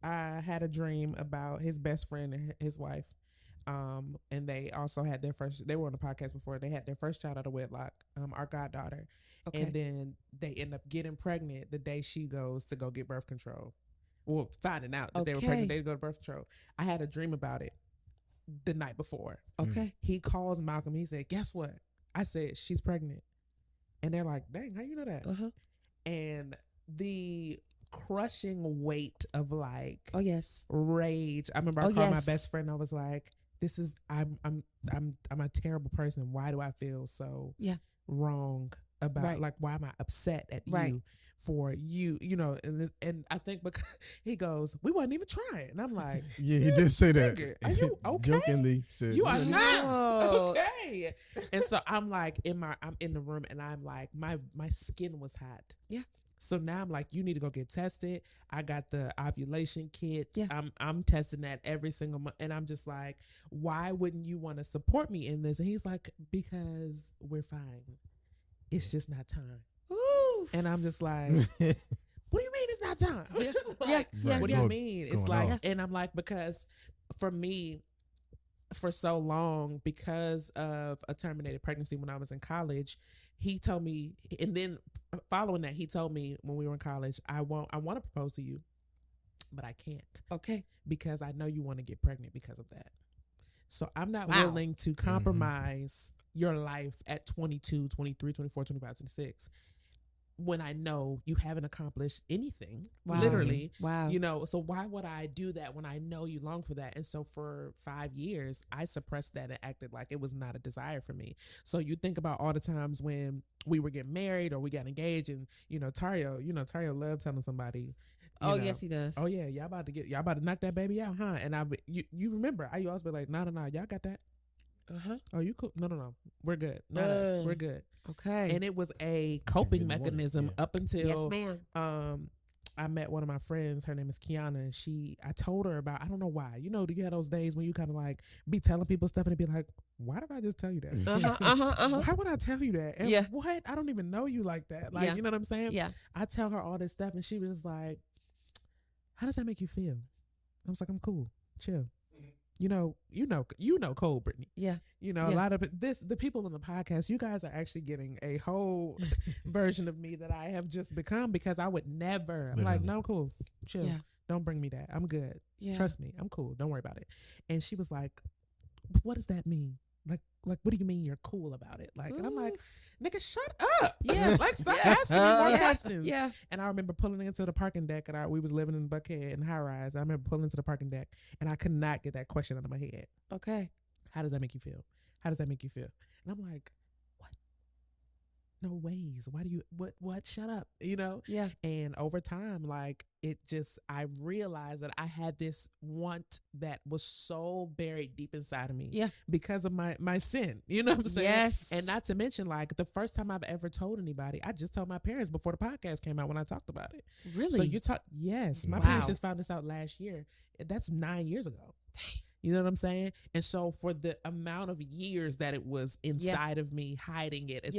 I had a dream about his best friend and his wife. And they also had they were on the podcast before, they had their first child out of wedlock, our goddaughter. Okay. And then they end up getting pregnant the day she goes to go get birth control. Well, finding out that they were pregnant, they go to birth control. I had a dream about it the night before. Okay. He calls Malcolm. He said, guess what? I said, she's pregnant. And they're like, dang, how you know that? Uh-huh. And the crushing weight of like, Oh yes. rage. I remember I Oh, called yes. my best friend. I was like, I'm a terrible person. Why do I feel so Yeah. wrong about Right. like, why am I upset at Right. you for you, and I think because he goes, we wasn't even trying. And I'm like, Yeah, he did say that. nigga, are you okay? Jokingly said, You are "Yeah, not No. okay. And so I'm like I'm in the room and I'm like, my skin was hot. Yeah. So now I'm like, you need to go get tested. I got the ovulation kit. Yeah. I'm testing that every single month. And I'm just like, why wouldn't you want to support me in this? And he's like, because we're fine. It's just not time. Ooh. And I'm just like, what do you mean it's not time? Yeah. Like, Yeah. what do Yeah. you mean? It's Going like, off. and I'm like, because for me, for so long, because of a terminated pregnancy when I was in college, he told me, and then following that, he told me when we were in college, I want to propose to you, but I can't Okay. because I know you want to get pregnant because of that. So I'm not Wow. willing to compromise your life at 22, 23, 24, 25, 26 when I know you haven't accomplished anything, Wow. literally. Wow. So why would I do that when I know you long for that? And so for 5 years, I suppressed that and acted like it was not a desire for me. So you think about all the times when we were getting married or we got engaged, and Tario loved telling somebody. Oh, yes, he does. Oh yeah, y'all about to knock that baby out, huh? And you remember, I always be like, no, y'all got that. Oh, you cool? No, we're good. Not us. We're good. Okay. And it was a coping didn't want it, mechanism yeah. up until Yes, ma'am. I met one of my friends. Her name is Kiana, and I told her about, I don't know why. You get those days when you kind of like be telling people stuff and be like, why did I just tell you that? Why would I tell you that? And Yeah. what? I don't even know you like that. Like, Yeah. you know what I'm saying? Yeah. I tell her all this stuff, and she was just like, how does that make you feel? I was like, I'm cool. Chill. You know, Cole, Brittany. Yeah. A Yeah. lot of the people on the podcast, you guys are actually getting a whole version of me that I have just become, because I would never. I'm like, Literally. no, cool, chill. Yeah. Don't bring me that. I'm good. Yeah. Trust me, I'm cool. Don't worry about it. And she was like, what does that mean? Like, what do you mean you're cool about it? Like, and I'm like, nigga, shut up. Yeah. Like, stop Yeah. asking me more Yeah. questions. Yeah. And I remember pulling into the parking deck, and we was living in Buckhead in high rise. I remember pulling into the parking deck, and I could not get that question out of my head. Okay. How does that make you feel? How does that make you feel? And I'm like, what? No ways. Why do you, what? Shut up. Yeah. And over time, like, I realized that I had this want that was so buried deep inside of me. Yeah. Because of my sin. You know what I'm saying? Yes. And not to mention, like, the first time I've ever told anybody, I just told my parents before the podcast came out when I talked about it. Really? So you talk, yes. My Wow. parents just found this out last year. That's 9 years ago. You know what I'm saying? And so for the amount of years that it was inside of me, hiding it,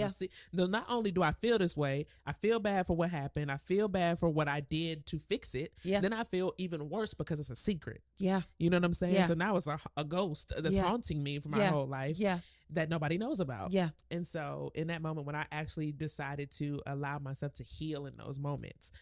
not only do I feel this way, I feel bad for what happened. I feel bad for what I did to fix it. Yeah. Then I feel even worse because it's a secret. Yeah. You know what I'm saying? Yeah. So now it's a ghost that's Yeah. haunting me for my whole life Yeah. that nobody knows about. Yeah. And so in that moment when I actually decided to allow myself to heal in those moments,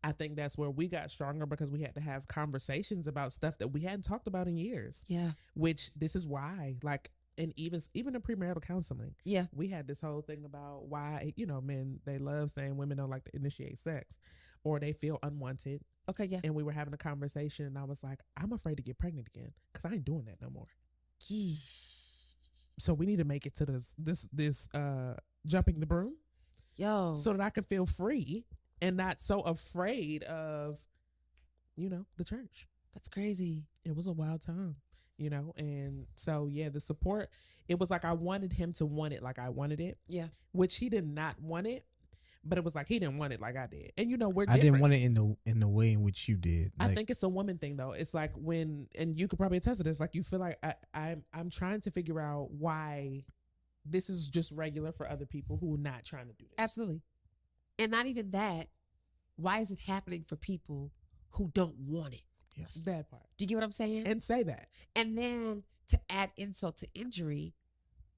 I think that's where we got stronger, because we had to have conversations about stuff that we hadn't talked about in years. Yeah. Which this is why, like, and even in premarital counseling, Yeah. we had this whole thing about why, men, they love saying women don't like to initiate sex or they feel unwanted. Okay. Yeah. And we were having a conversation, and I was like, I'm afraid to get pregnant again because I ain't doing that no more. So we need to make it to this jumping the broom, so that I can feel free and not so afraid of, the church. That's crazy. It was a wild time, and so, yeah, the support, it was like I wanted him to want it like I wanted it. Yeah. Which he did not want it, but it was like he didn't want it like I did. And, we're different. I didn't want it in the way in which you did. I think it's a woman thing, though. It's like and you could probably attest to this, like, you feel like I'm trying to figure out why this is just regular for other people who are not trying to do this. Absolutely. And not even that. Why is it happening for people who don't want it? Yes. That part. Do you get what I'm saying? And say that. And then to add insult to injury,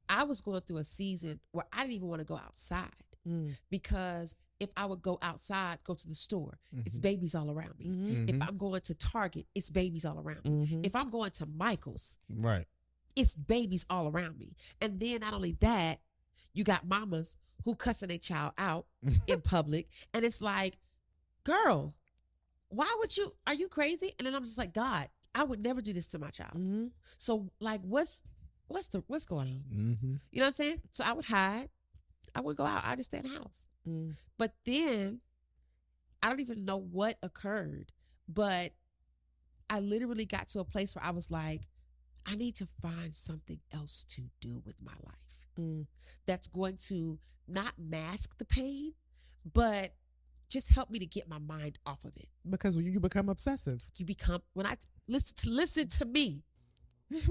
I was going through a season where I didn't even want to go outside, because if I would go outside, go to the store, it's babies all around me. Mm-hmm. If I'm going to Target, it's babies all around me. Mm-hmm. If I'm going to Michael's, Right. it's babies all around me. And then not only that, you got mamas who cussing their child out in public. And it's like, girl, why would you, are you crazy? And then I'm just like, God, I would never do this to my child. Mm-hmm. So like, what's going on? Mm-hmm. You know what I'm saying? So I would hide. I wouldn't go out. I just stay in the house. But then I don't even know what occurred, but I literally got to a place where I was like, I need to find something else to do with my life that's going to not mask the pain, but just help me to get my mind off of it. Because you become obsessive. You become, when I listen to me,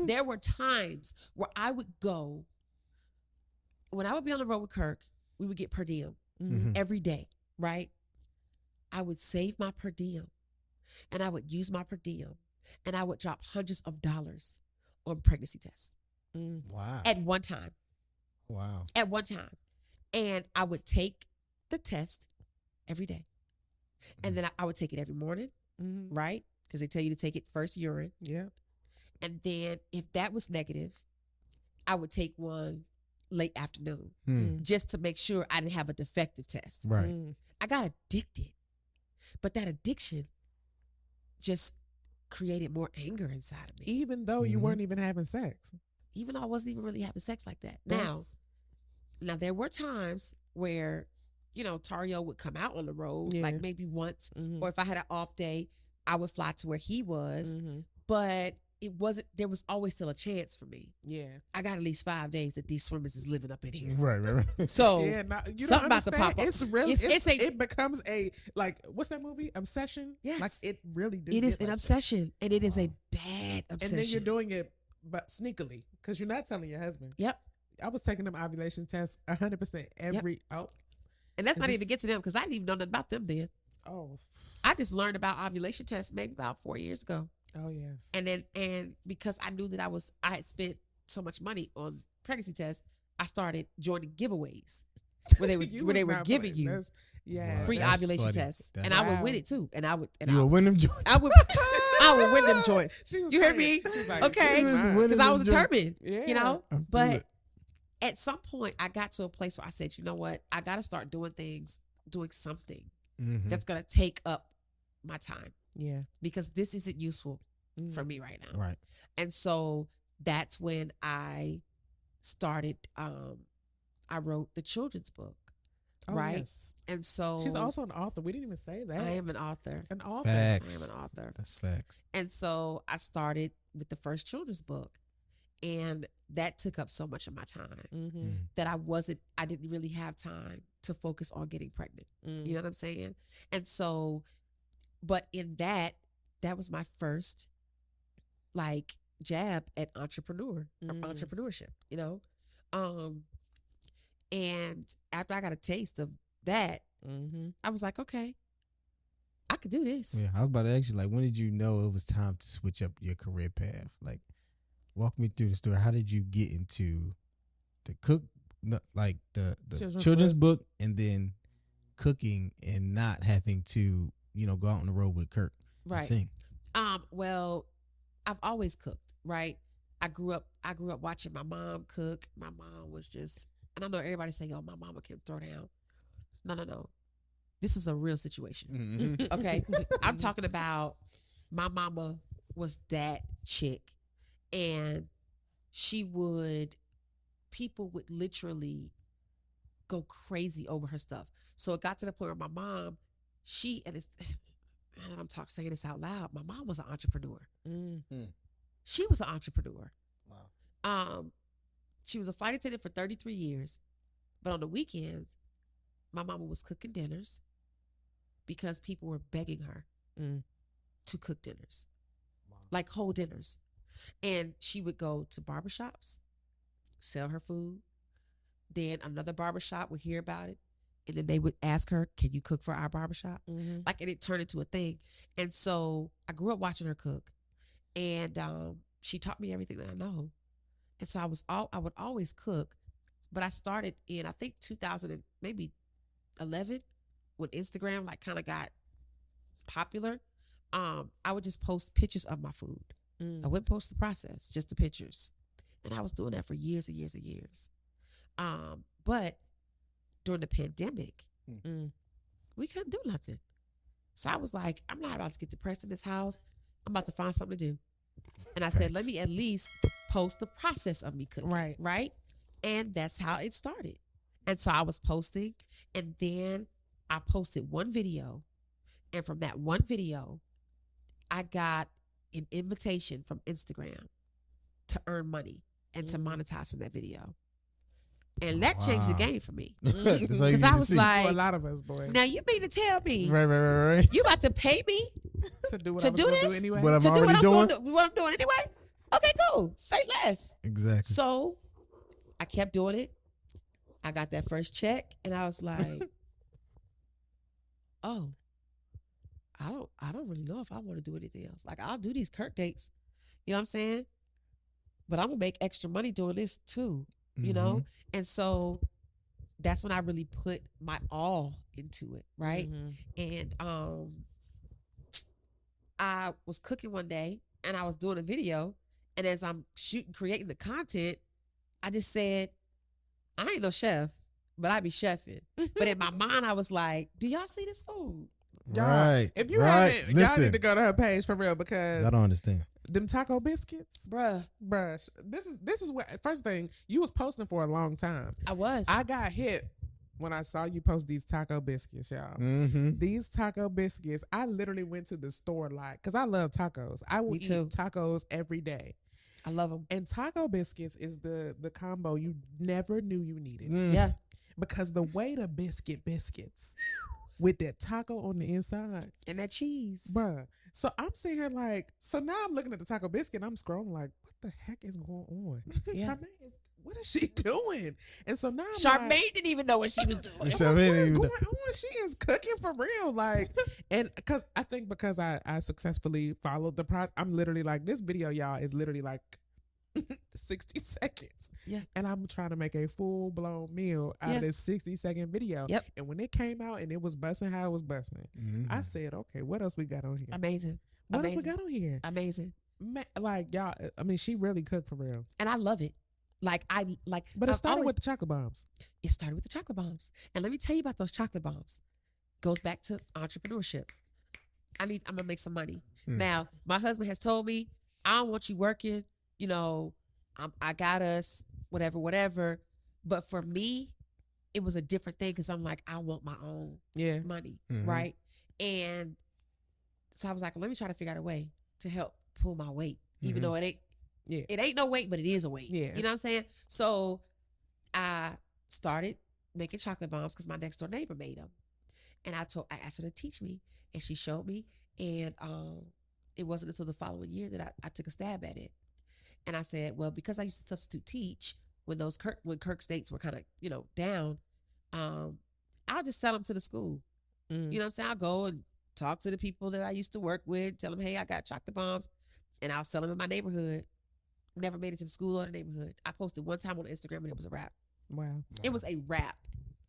there were times where I would go, when I would be on the road with Kirk, we would get per diem every day, right? I would save my per diem and I would use my per diem and I would drop hundreds of dollars on pregnancy tests. Wow. At one time. Wow. At one time. And I would take the test every day. And then I would take it every morning, right? Because they tell you to take it first urine. Yeah. And then if that was negative, I would take one late afternoon just to make sure I didn't have a defective test. Right. I got addicted. But that addiction just created more anger inside of me. Even though you weren't even having sex. Even though I wasn't even really having sex like that. Now there were times where, you know, Tario would come out on the road, like maybe once, or if I had an off day, I would fly to where he was. But there was always still a chance for me. Yeah. I got at least 5 days that these swimmers is living up in here. Right. So yeah, you something about to pop up. It's really, it becomes a, like, what's that movie? Obsession? Yes. Like, it really does. It is an obsession, and it is a bad obsession. And then you're doing it but sneakily, because you're not telling your husband. Yep. I was taking them ovulation tests 100% every, and that's not even get to them, because I didn't even know nothing about them then. Oh. I just learned about ovulation tests maybe about 4 years ago. Oh, yes. And because I knew that I had spent so much money on pregnancy tests, I started joining giveaways where they were giving you free ovulation tests, and I would win it too. And I would win them joints. I would win them joints. You hear me? Like, okay, because I was determined. Yeah. You know, but at some point I got to a place where I said, you know what, I got to start doing something that's gonna take up my time. Yeah. Because this isn't useful for me right now. Right. And so that's when I started, I wrote the children's book. Right. Yes. And so she's also an author. We didn't even say that. I am an author. An author. Facts. I am an author. That's facts. And so I started with the first children's book. And that took up so much of my time that I didn't really have time to focus on getting pregnant. You know what I'm saying? And so, but in that was my first like jab at entrepreneurship, you know? And after I got a taste of that, I was like, okay, I could do this. Yeah, I was about to ask you, like, when did you know it was time to switch up your career path? Like, walk me through the story. How did you get into the children's book and then cooking and not having to, you know, go out on the road with Kirk and sing? Well, I've always cooked, right? I grew up watching my mom cook. My mom was just, and I know everybody say, "Oh, my mama can throw down." No. This is a real situation. Okay. I'm talking about my mama was that chick, and people would literally go crazy over her stuff. So it got to the point where my mom, saying this out loud, my mom was an entrepreneur. She was an entrepreneur. Wow. She was a flight attendant for 33 years, but on the weekends, my mama was cooking dinners because people were begging her to cook dinners, like whole dinners. And she would go to barbershops, sell her food. Then another barbershop would hear about it, and then they would ask her, "Can you cook for our barbershop?" Like, and it turned into a thing. And so I grew up watching her cook, and she taught me everything that I know. And so I would always cook, but I started in, I think 2000 and maybe 11, when Instagram like kind of got popular. I would just post pictures of my food. I wouldn't post the process, just the pictures. And I was doing that for years and years and years. But during the pandemic, we couldn't do nothing. So I was like, I'm not about to get depressed in this house. I'm about to find something to do. And I said, let me at least post the process of me cooking. Right. And that's how it started. And so I was posting, and then I posted one video. And from that one video, I got an invitation from Instagram to earn money and to monetize from that video. And that changed the game for me. Because I was like, for a lot of us, boy. Now you mean to tell me Right. you about to pay me to do what to I was do gonna this? do anyway. But I'm to do already doing what I'm doing anyway? Okay, cool. Say less. exactly. So I kept doing it. I got that first check, and I was like, oh, I don't really know if I want to do anything else. Like, I'll do these Kirk dates, you know what I'm saying? But I'm gonna make extra money doing this too, you know? And so that's when I really put my all into it, right? And I was cooking one day, and I was doing a video, and as I'm creating the content, I just said, I ain't no chef, but I be chefing. But in my mind, I was like, do y'all see this food? Y'all, Right. if you right. haven't, y'all need to go to her page for real, because I don't understand. them taco biscuits, Bruh. this is what, first thing, you was posting for a long time. I was. I got hit when I saw you post these taco biscuits, y'all. These taco biscuits, I literally went to the store because I love tacos. I will eat tacos every day. I love them. And taco biscuits is the combo you never knew you needed. Yeah. Because the way the biscuits with that taco on the inside. And that cheese. Bruh. So I'm sitting here like, so now I'm looking at the taco biscuit and I'm scrolling like, what the heck is going on? Yeah. Charmaine, what is she doing? And so now Charmaine didn't even know what she was doing. what is going on? She is cooking for real. Like, and because I successfully followed the process, I'm literally like, this video, y'all, is literally like 60 seconds. Yeah. And I'm trying to make a full blown meal out of this 60-second video. Yep. And when it came out and it was busting how it was busting, I said, okay, what else we got on here? Amazing. What else we got on here? Amazing. Like, y'all, I mean, she really cooked for real. And I love it. But it started with the chocolate bombs. It started with the chocolate bombs. And let me tell you about those chocolate bombs. Goes back to entrepreneurship. I'm gonna make some money. Now, my husband has told me, I don't want you working, you know, I got us, whatever. But for me, it was a different thing, because I'm like, I want my own money, right? And so I was like, let me try to figure out a way to help pull my weight, even though it ain't no weight, but it is a weight. Yeah. You know what I'm saying? So I started making chocolate bombs because my next door neighbor made them. And I asked her to teach me, and she showed me. And it wasn't until the following year that I took a stab at it. And I said, well, because I used to substitute teach when Kirk States were kind of, you know, down, I'll just sell them to the school. You know what I'm saying? I'll go and talk to the people that I used to work with, tell them, hey, I got chocolate bombs, and I'll sell them in my neighborhood. Never made it to the school or the neighborhood. I posted one time on Instagram, and it was a wrap. Wow. It was a wrap.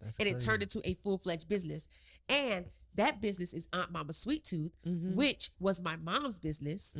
That's and crazy. It turned into a full-fledged business. And that business is Aunt Mama Sweet Tooth, which was my mom's business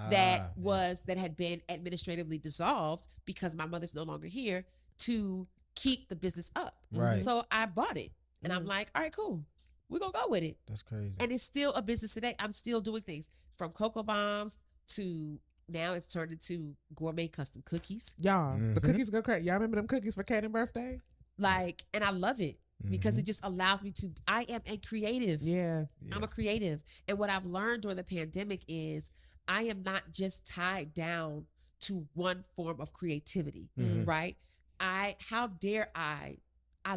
that had been administratively dissolved because my mother's no longer here to keep the business up. Right. So I bought it, and I'm like, all right, cool. We're going to go with it. That's crazy. And it's still a business today. I'm still doing things from cocoa bombs to now it's turned into gourmet custom cookies. Y'all, the cookies go crazy. Y'all remember them cookies for Kaden's birthday? Like, and I love it because it just allows me to, I am a creative. Yeah. I'm a creative. And what I've learned during the pandemic is I am not just tied down to one form of creativity, right? How dare I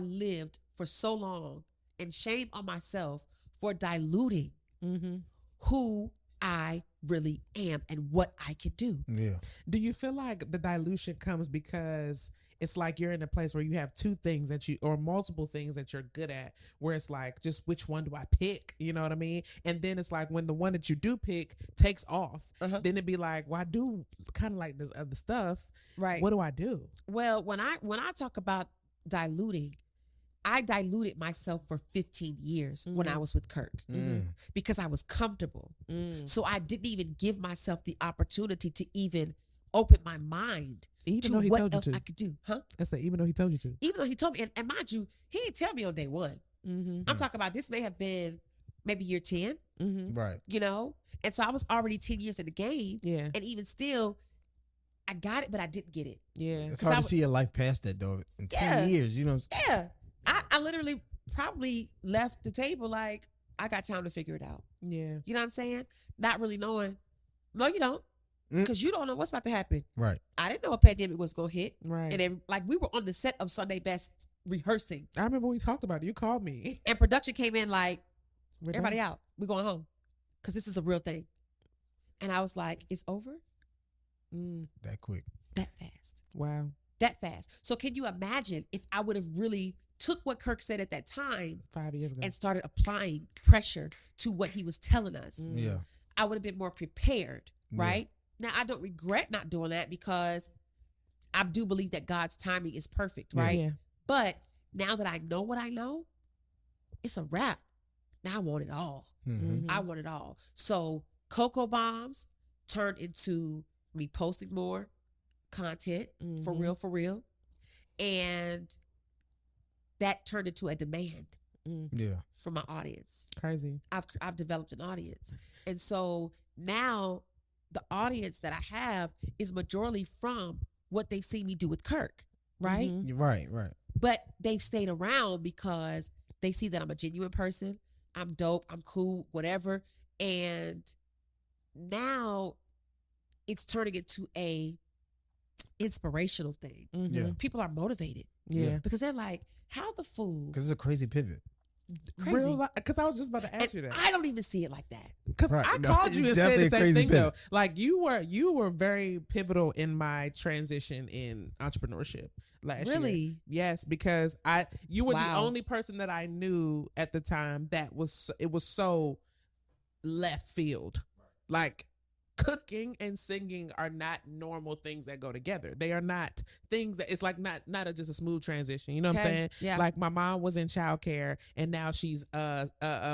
lived for so long, and shame on myself for diluting who I really am and what I can do. Yeah. Do you feel like the dilution comes because it's like you're in a place where you have two things or multiple things that you're good at, where it's like, just which one do I pick? You know what I mean? And then it's like when the one that you do pick takes off, then it'd be like, well, I do kind of like this other stuff. Right. What do I do? Well, when I talk about diluting, I diluted myself for 15 years when I was with Kirk because I was comfortable. So I didn't even give myself the opportunity to even open my mind even to though he what told you else to. I could do. Huh? I said, even though he told you to. Even though he told me, and mind you, he didn't tell me on day one. I'm talking about this may have been maybe year 10, Right. you know? And so I was already 10 years in the game. Yeah. And even still, I got it, but I didn't get it. Yeah. It's hard to see your life past that, though. In 10 years, you know what I'm saying? Yeah. I literally probably left the table like, I got time to figure it out. Yeah. You know what I'm saying? Not really knowing. No, you don't. Mm. Because you don't know what's about to happen. Right. I didn't know a pandemic was going to hit. Right. And then, like, we were on the set of Sunday Best rehearsing. I remember we talked about it. You called me. And production came in like, We're everybody done. out. We're going home. Because this is a real thing. And I was like, it's over? That quick. That fast. Wow. That fast. So can you imagine if I would have really took what Kirk said at that time 5 years ago. and started applying pressure to what he was telling us? Yeah. I would have been more prepared, Yeah. right? Now, I don't regret not doing that because I do believe that God's timing is perfect, right? Yeah. But now that I know what I know, it's a wrap. Now I want it all. Mm-hmm. I want it all. So Cocoa Bombs turned into me posting more content for real. And that turned into a demand Yeah. from my audience. Crazy. I've developed an audience. And so now the audience that I have is majorly from what they've seen me do with Kirk, right? Right. But they've stayed around because they see that I'm a genuine person. I'm dope. I'm cool, whatever. And now it's turning into a inspirational thing. Yeah. People are motivated Yeah. because they're like, how the fool? Because it's a crazy pivot. Crazy. Because I was just about to ask And you that. I don't even see it like that. Because Right. I No, called you it's and said the definitely a same crazy thing though. pivot. Like you were very pivotal in my transition in entrepreneurship last year. Really? Yes, because you were the Wow. only person that I knew at the time that was so left field. Like cooking and singing are not normal things that go together. They are not things that it's like not just a smooth transition. You know what I'm Okay. saying? Yeah. Like my mom was in childcare and now she's a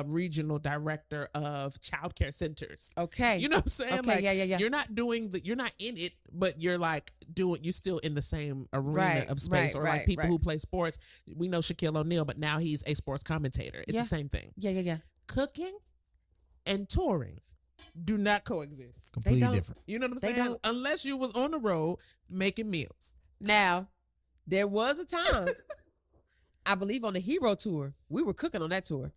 regional director of childcare centers. Okay. You know what I'm saying? Okay, Like, yeah. You're not you're not in it, but you're like you're still in the same arena Right, of space. right, Or like right, people right. who play sports. We know Shaquille O'Neal, but now he's a sports commentator. It's Yeah. the same thing. Yeah. Cooking and touring do not coexist. Completely don't. different. You know what I'm They saying? don't. Unless you was on the road making meals. Now, there was a time, I believe on the Hero Tour, we were cooking on that tour.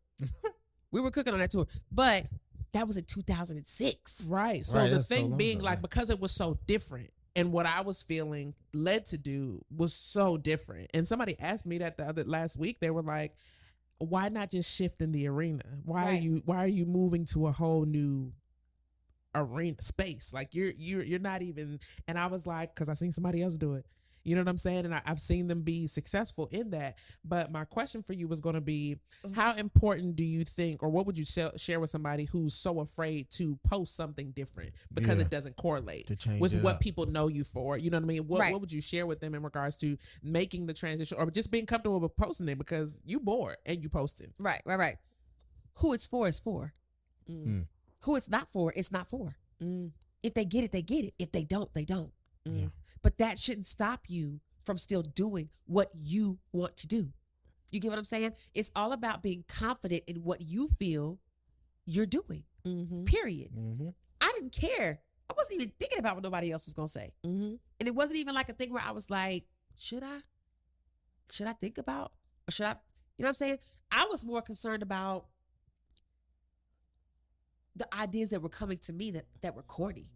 But that was in 2006. Right. So Right, the that's so thing long being ago, like yeah. because it was so different and what I was feeling led to do was so different. And somebody asked me that last week. They were like, why not just shift in the arena? Why are you moving to a whole new arena space? Like you're not even. And I was like, because I seen somebody else do it. You know what I'm saying? And I've seen them be successful in that. But my question for you was going to be, how important do you think, or what would you share with somebody who's so afraid to post something different because Yeah. it doesn't correlate To change with it what up. people know you for? You know what I mean? Right. What would you share with them in regards to making the transition or just being comfortable with posting it because you bored and you posting? Right. Who it's for is for. Mm. Who it's not for, it's not for. If they get it, they get it. If they don't, they don't. Yeah. But that shouldn't stop you from still doing what you want to do. You get what I'm saying? It's all about being confident in what you feel you're doing. Period. Mm-hmm. I didn't care. I wasn't even thinking about what nobody else was going to say. And it wasn't even like a thing where I was like, should I think about, or should I, you know what I'm saying? I was more concerned about the ideas that were coming to me that were corny.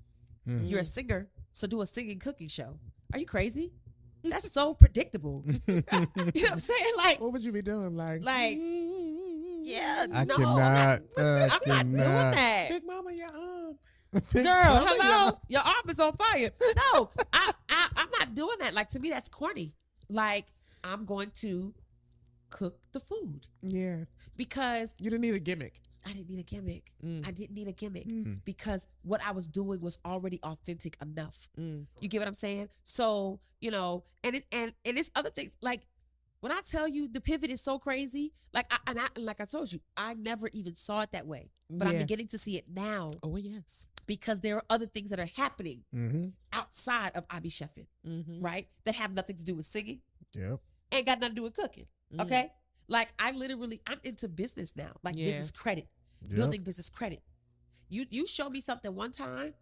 Mm. You're a singer, so do a singing cooking show. Are you crazy? That's so predictable. You know what I'm saying? Like, What would you be doing? Like yeah, I no, cannot. I'm not doing that. Big Mama, your Girl, hello, your arm is on fire. No, I'm not doing that. Like, to me, that's corny. Like, I'm going to cook the food Yeah. because You didn't need a gimmick. I didn't need a gimmick. I didn't need a gimmick Mm. because what I was doing was already authentic enough. Mm. You get what I'm saying? So, you know, and it's other things. Like, when I tell you the pivot is so crazy, like like I told you, I never even saw it that way. But I'm Yeah. beginning to see it now Oh yes. because there are other things that are happening Mm-hmm. outside of I Be Chefing, right? That have nothing to do with singing, Yep. ain't got nothing to do with cooking. Okay? Like, I'm into business now, like Yeah. business credit, Yep. building business credit. You show me something one time,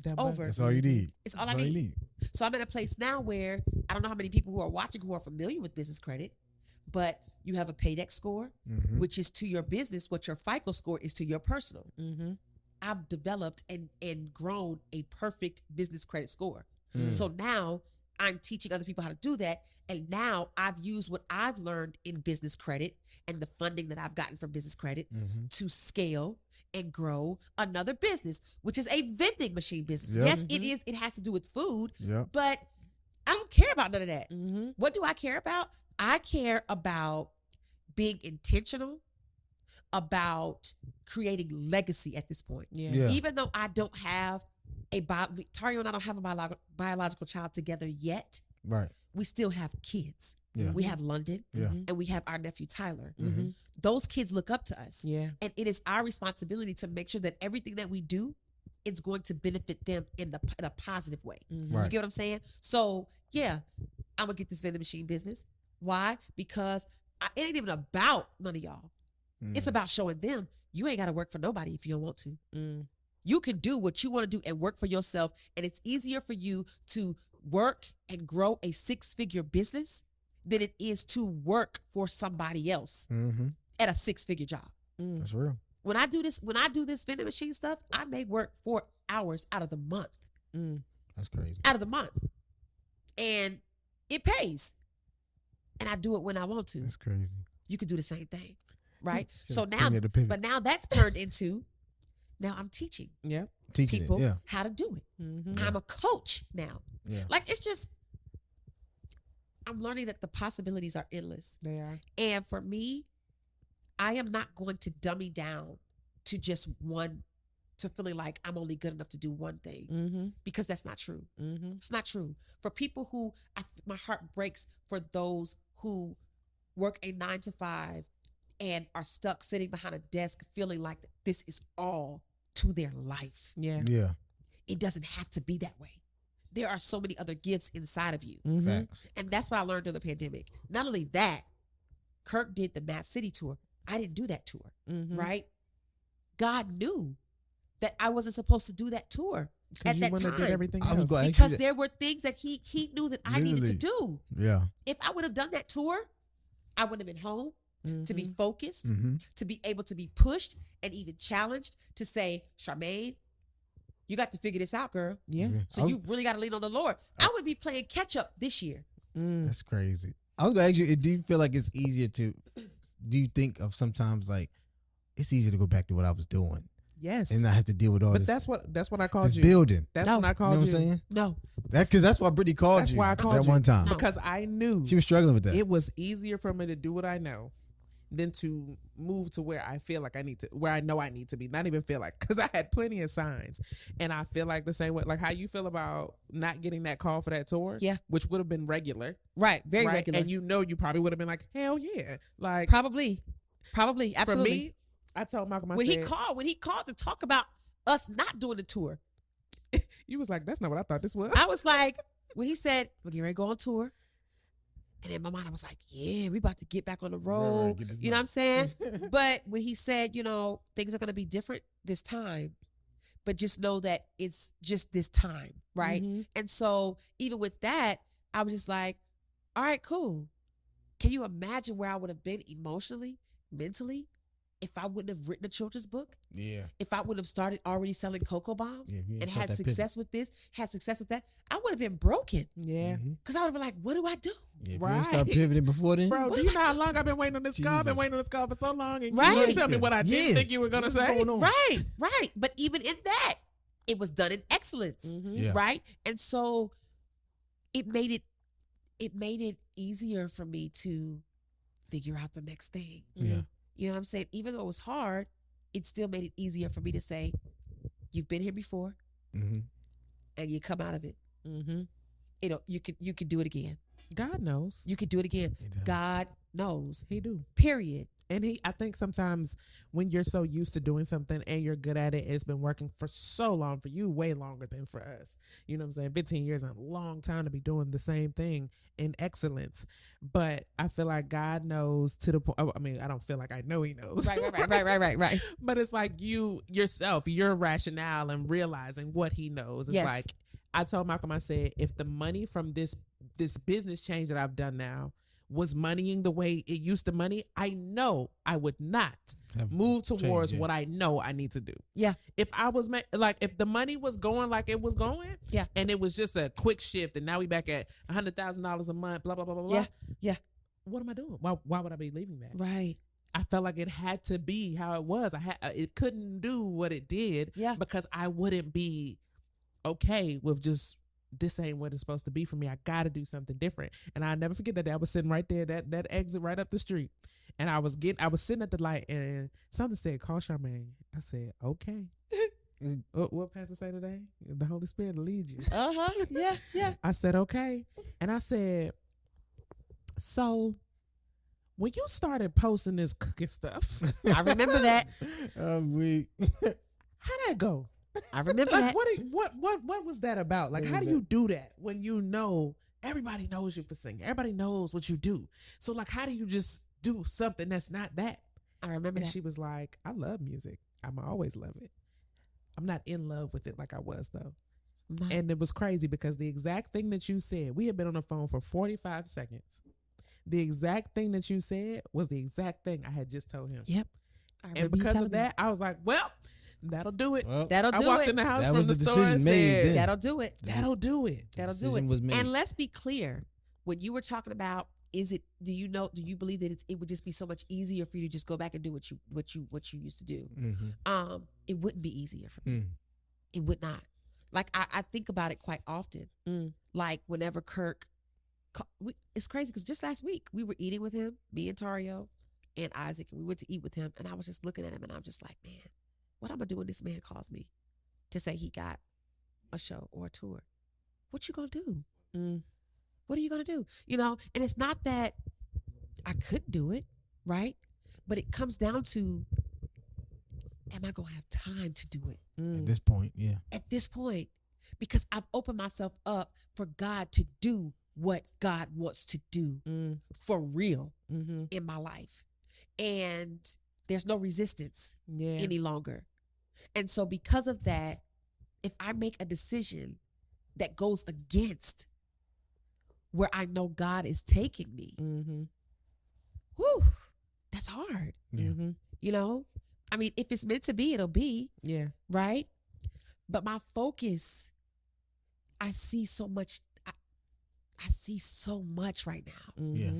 That over. That's all you need. it's all That's I need. So I'm in a place now where I don't know how many people who are watching who are familiar with business credit, but you have a paydex score, which is to your business what your FICO score is to your personal. I've developed and grown a perfect business credit score. So now I'm teaching other people how to do that. And now I've used what I've learned in business credit and the funding that I've gotten from business credit to scale and grow another business, which is a vending machine business. Yes, it is. It has to do with food, but I don't care about none of that. What do I care about? I care about being intentional, about creating legacy at this point. Even though I don't have Tario and I don't have a biological child together yet. Right. We still have kids. We have London and we have our nephew Tyler. Those kids look up to us. And it is our responsibility to make sure that everything that we do, it's going to benefit them in a positive way. You get what I'm saying? So yeah, I'm gonna get this vending machine business. Why? Because it ain't even about none of y'all. It's about showing them you ain't got to work for nobody if you don't want to. You can do what you want to do and work for yourself. And it's easier for you to work and grow a 6-figure business than it is to work for somebody else at a 6-figure job. That's real. When I do this vending machine stuff, I may work 4 hours out of the month. That's crazy. Out of the month. And it pays. And I do it when I want to. That's crazy. You could do the same thing. Right? So now, but now that's turned into, now I'm teaching teaching people how to do it. I'm a coach now. Like, it's just, I'm learning that the possibilities are endless. They are. And for me, I am not going to dummy down to just one, to feeling like I'm only good enough to do one thing, because that's not true. It's not true. For people who, my heart breaks for those who work a 9-to-5 and are stuck sitting behind a desk feeling like this is all to their life. It doesn't have to be that way. There are so many other gifts inside of you. Facts. And that's what I learned during the pandemic. Not only that, Kirk did the Map City tour. I didn't do that tour, right? God knew that I wasn't supposed to do that tour at that time. Did everything I was else. going to Because there were things that he knew that I needed to do. If I would have done that tour, I would have been home to be focused, to be able to be pushed and even challenged to say, Charmaine, you got to figure this out, girl. So you really got to lean on the Lord. I would be playing catch up this year. That's crazy. I was going to ask you, do you feel like it's easier to, do you think of sometimes like it's easier to go back to what I was doing? Yes. And not have to deal with all but this. that's what I called you. Building. That's what I called you. Know you. what I'm saying? No. That's because that's why Brittany called That's you. why I called that you. one time. No. Because I knew She was struggling with that. it was easier for me to do what I know than to move to where I feel like I need to, where I know I need to be. Not even feel like, because I had plenty of signs. And I feel like the same way, like how you feel about not getting that call for that tour. Yeah. Which would have been regular. Right. Very right? regular. And you would have been like, hell yeah. Like Probably. Absolutely. For me, I told Malcolm, when he called to talk about us not doing the tour, you was like, that's not what I thought this was. I was like, when he said, we're getting ready to go on tour. And in my mind, I was like, yeah, we about to get back on the road. You know what I'm saying? But when he said, things are going to be different this time, but just know that it's just this time, right? And so even with that, I was just like, all right, cool. Can you imagine where I would have been emotionally, mentally, if I wouldn't have written a children's book? Yeah. If I would have started already selling cocoa bombs and had success with this, had success with that, I would have been broken. Yeah. Because I would have been like, what do I do? Yeah, if Right. you start pivoting before then. Bro, do you know how long I've been waiting on this call? I've been waiting on this call for so long. And Right. you didn't tell me what I didn't think you were going to say. Right. But even in that, it was done in excellence. Yeah. Right. And so it made it easier for me to figure out the next thing. Yeah. You know what I'm saying? Even though it was hard, it still made it easier for me to say, you've been here before and you come out of it. You could do it again. God knows. You could do it again. He does. God knows. He do. Period. And I think sometimes when you're so used to doing something and you're good at it, it's been working for so long for you, way longer than for us. You know what I'm saying? 15 years is a long time to be doing the same thing in excellence. But I feel like God knows to the point. I mean, I don't feel like I know he knows. Right. But it's like you yourself, your rationale and realizing what he knows. It's like, I told Malcolm, I said, if the money from this business change that I've done now was moneying the way it used to money, I know I would not move towards what I know I need to do. Yeah. If I was if the money was going like it was going, yeah, and it was just a quick shift, and now we back at $100,000 a month, blah blah blah blah blah. Yeah. Yeah. What am I doing? Why would I be leaving that? Right. I felt like it had to be how it was. It couldn't do what it did, because I wouldn't be okay with just, this ain't what it's supposed to be for me. I got to do something different. And I'll never forget that day I was sitting right there, that exit right up the street. And I was sitting at the light, and something said, call Charmaine. I said, okay. What Pastor say today? The Holy Spirit will lead you. Yeah. Yeah. I said, okay. And I said, so when you started posting this cooking stuff, I remember that. How'd that go? I remember like, that. What was that about? Like, how do you do that when you know everybody knows you for singing? Everybody knows what you do. So, like, how do you just do something that's not that? I remember and that. She was like, I love music. I'm always love it. I'm not in love with it like I was, though. And it was crazy because the exact thing that you said, we had been on the phone for 45 seconds. The exact thing that you said was the exact thing I had just told him. Yep. And because of that, I was like, well, that'll do it. That'll do it. I walked in the house from the store and said, that'll do it. That'll do it. That'll do it. And let's be clear. When you were talking about, do you believe that it would just be so much easier for you to just go back and do what you used to do? Mm-hmm. It wouldn't be easier for me. It would not. Like, I think about it quite often. Like, whenever Kirk, it's crazy because just last week we were eating with him, me and Tario and Isaac, and we went to eat with him, and I was just looking at him, and I'm just like, man, what I'm gonna do when this man calls me to say he got a show or a tour? What you gonna do? What are you gonna do? And it's not that I couldn't do it, right? But it comes down to, am I gonna have time to do it? At this point, yeah. At this point, because I've opened myself up for God to do what God wants to do for real in my life. And there's no resistance any longer. And so because of that, if I make a decision that goes against where I know God is taking me, whew, that's hard. I mean, if it's meant to be, it'll be. Yeah. Right? But my focus, I see so much right now. Yeah.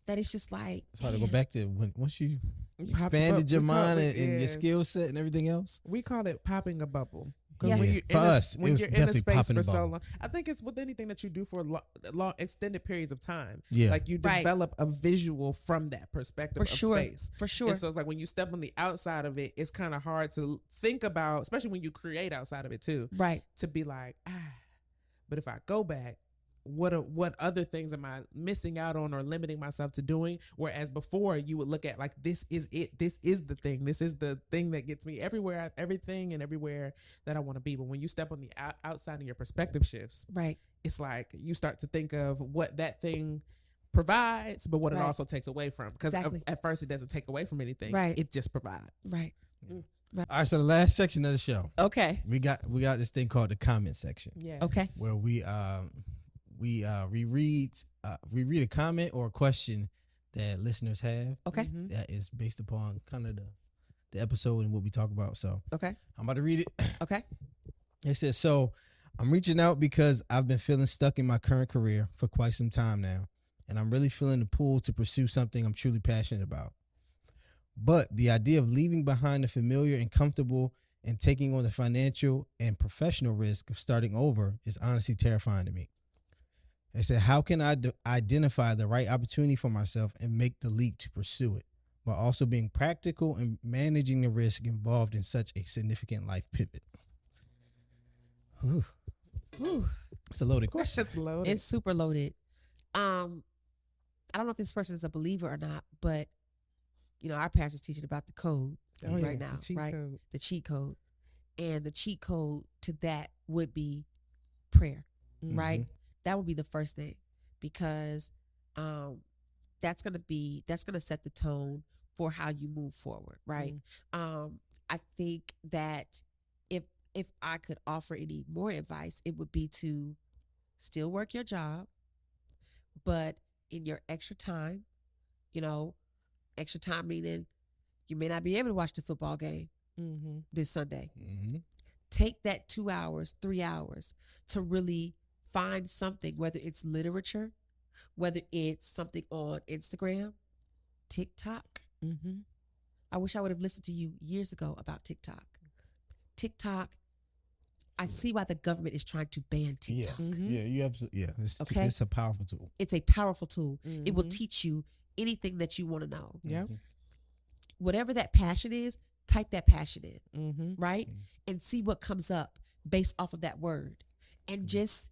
That it's just like, it's hard to go back to once you expanded your mind and your skill set and everything else. We call it popping a bubble. Yeah. When you're in a space for so long, I think it's with anything that you do for long extended periods of time. Yeah. Like you develop a visual from that perspective of space. For sure. And so it's like when you step on the outside of it, it's kind of hard to think about, especially when you create outside of it too. Right. To be like, but if I go back, what other things am I missing out on or limiting myself to doing? Whereas before you would look at like, this is it. This is the thing. This is the thing that gets me everywhere that I want to be. But when you step on the outside and your perspective shifts, right, it's like you start to think of what that thing provides, but what it also takes away from. Because at first it doesn't take away from anything. Right. It just provides. Right. All right, so the last section of the show. Okay. We got this thing called the comment section. Yeah. Okay. Where we reread a comment or a question that listeners have. Okay. That is based upon kind of the episode and what we talk about. So okay, I'm about to read it. Okay. It says, so I'm reaching out because I've been feeling stuck in my current career for quite some time now, and I'm really feeling the pull to pursue something I'm truly passionate about. But the idea of leaving behind the familiar and comfortable and taking on the financial and professional risk of starting over is honestly terrifying to me. They said, how can I identify the right opportunity for myself and make the leap to pursue it while also being practical and managing the risk involved in such a significant life pivot? Whew. It's a loaded question. It's loaded. It's super loaded. I don't know if this person is a believer or not, but our pastor's teaching about the code right now, right? Code. The cheat code. And the cheat code to that would be prayer, right? That would be the first thing, because that's going to set the tone for how you move forward, right? I think that if I could offer any more advice, it would be to still work your job, but in your extra time, you know, extra time meaning you may not be able to watch the football game this Sunday. Take that 2 hours, 3 hours to really find something, whether it's literature, whether it's something on Instagram, TikTok. I wish I would have listened to you years ago about TikTok. TikTok, I see why the government is trying to ban TikTok. Yes. Yeah, you absolutely. Yeah, it's a powerful tool. It's a powerful tool. It will teach you anything that you want to know. Yeah. Whatever that passion is, type that passion in, right? And see what comes up based off of that word. And just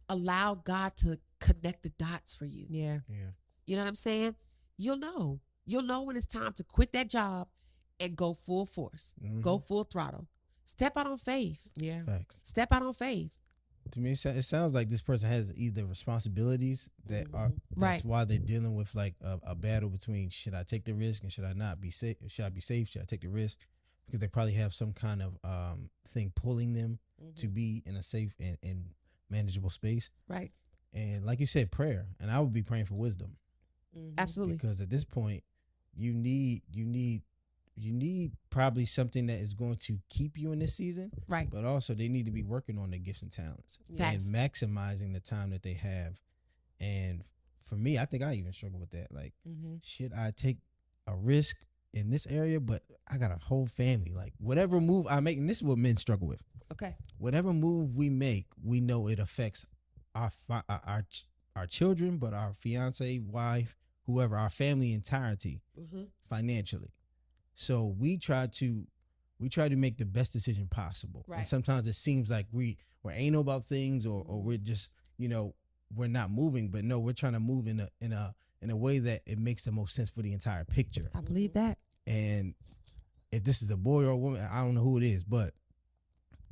allow God to connect the dots for you. Yeah. You know what I'm saying? You'll know. You'll know when it's time to quit that job and go full force. Go full throttle. Step out on faith. Yeah. Facts. Step out on faith. To me, it sounds like this person has either responsibilities that are that's why they're dealing with like a battle between should I take the risk and should I not be safe? Should I be safe? Should I take the risk? Because they probably have some kind of thing pulling them to be in a safe and manageable space. Right. And like you said, prayer. And I would be praying for wisdom. Absolutely. Because at this point, you need probably something that is going to keep you in this season. Right. But also they need to be working on their gifts and talents. Facts. And maximizing the time that they have. And for me, I think I even struggle with that. Like, should I take a risk in this area? But I got a whole family. Like, whatever move I make, and this is what men struggle with. Okay. Whatever move we make, we know it affects our children, but our fiance, wife, whoever, our family entirety financially. So we try to make the best decision possible. Right. And sometimes it seems like we're anal about things or we're just, we're not moving, but no, we're trying to move in a way that it makes the most sense for the entire picture. I believe that. And if this is a boy or a woman, I don't know who it is, but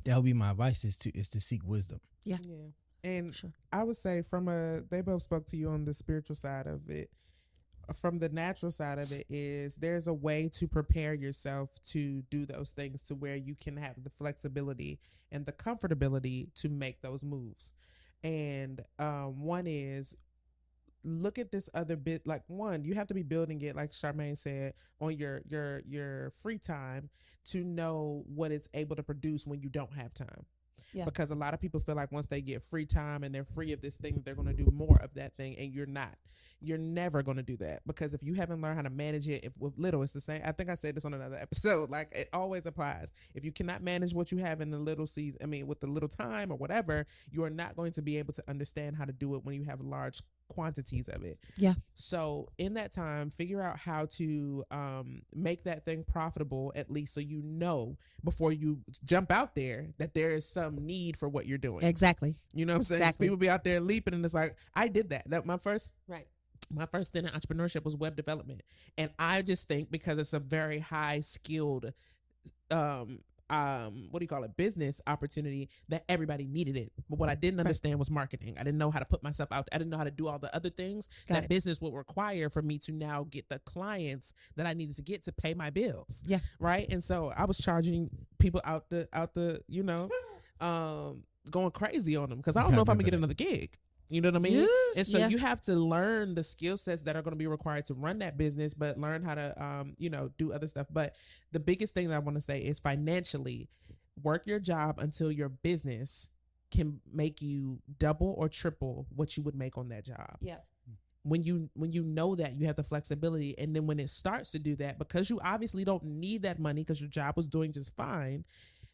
that would be my advice is to seek wisdom. Yeah. And Sure. I would say they both spoke to you on the spiritual side of it. From the natural side of it is there's a way to prepare yourself to do those things to where you can have the flexibility and the comfortability to make those moves. And one is look at this other bit. Like one, you have to be building it, like Charmaine said, on your free time to know what it's able to produce when you don't have time. Yeah. Because a lot of people feel like once they get free time and they're free of this thing, they're going to do more of that thing. And you're not. You're never going to do that, because if you haven't learned how to manage it, if with little, it's the same. I think I said this on another episode. Like, it always applies. If you cannot manage what you have in the little season, with the little time or whatever, you are not going to be able to understand how to do it when you have large quantities of it. Yeah. So in that time, figure out how to make that thing profitable, at least, so you know before you jump out there that there is some need for what you're doing. Exactly. You know what I'm saying? Exactly. People be out there leaping, and it's like, I did that. My first stint in entrepreneurship was web development. And I just think because it's a very high skilled, business opportunity, that everybody needed it. But what I didn't understand was marketing. I didn't know how to put myself out. I didn't know how to do all the other things that business would require for me to now get the clients that I needed to get to pay my bills. Yeah. Right. And so I was charging people out the, going crazy on them, because I don't know if I'm gonna get another gig. You know what I mean? Yeah, and so you have to learn the skill sets that are going to be required to run that business, but learn how to, do other stuff. But the biggest thing that I want to say is financially, work your job until your business can make you double or triple what you would make on that job. Yeah. When you know that, you have the flexibility. And then when it starts to do that, because you obviously don't need that money because your job was doing just fine,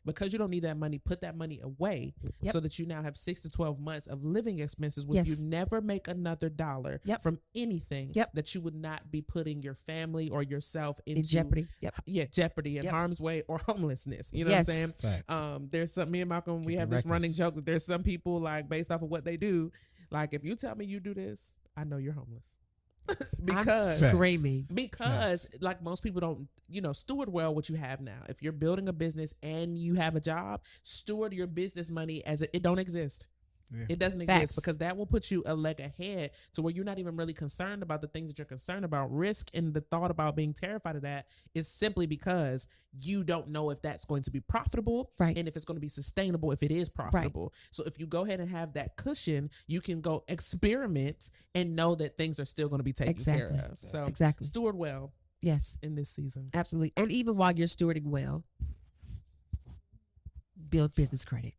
because you don't need that money, put that money away so that you now have 6 to 12 months of living expenses where you never make another dollar from anything that you would not be putting your family or yourself into jeopardy. Jeopardy and harm's way or homelessness. You know what I'm saying? There's some, me and Malcolm, we have this running joke that there's some people, like, based off of what they do, like, if you tell me you do this, I know you're homeless. Because I'm screaming. Because like most people don't, steward well what you have now. If you're building a business and you have a job, steward your business money as it don't exist. Yeah. It doesn't Facts. exist, because that will put you a leg ahead to where you're not even really concerned about the things that you're concerned about. Risk and the thought about being terrified of that is simply because you don't know if that's going to be profitable, Right. and if it's going to be sustainable, if it is profitable. So if you go ahead and have that cushion, you can go experiment and know that things are still going to be taken Exactly. care of. So Exactly. steward well Yes, in this season. absolutely. And even while you're stewarding well, build business credit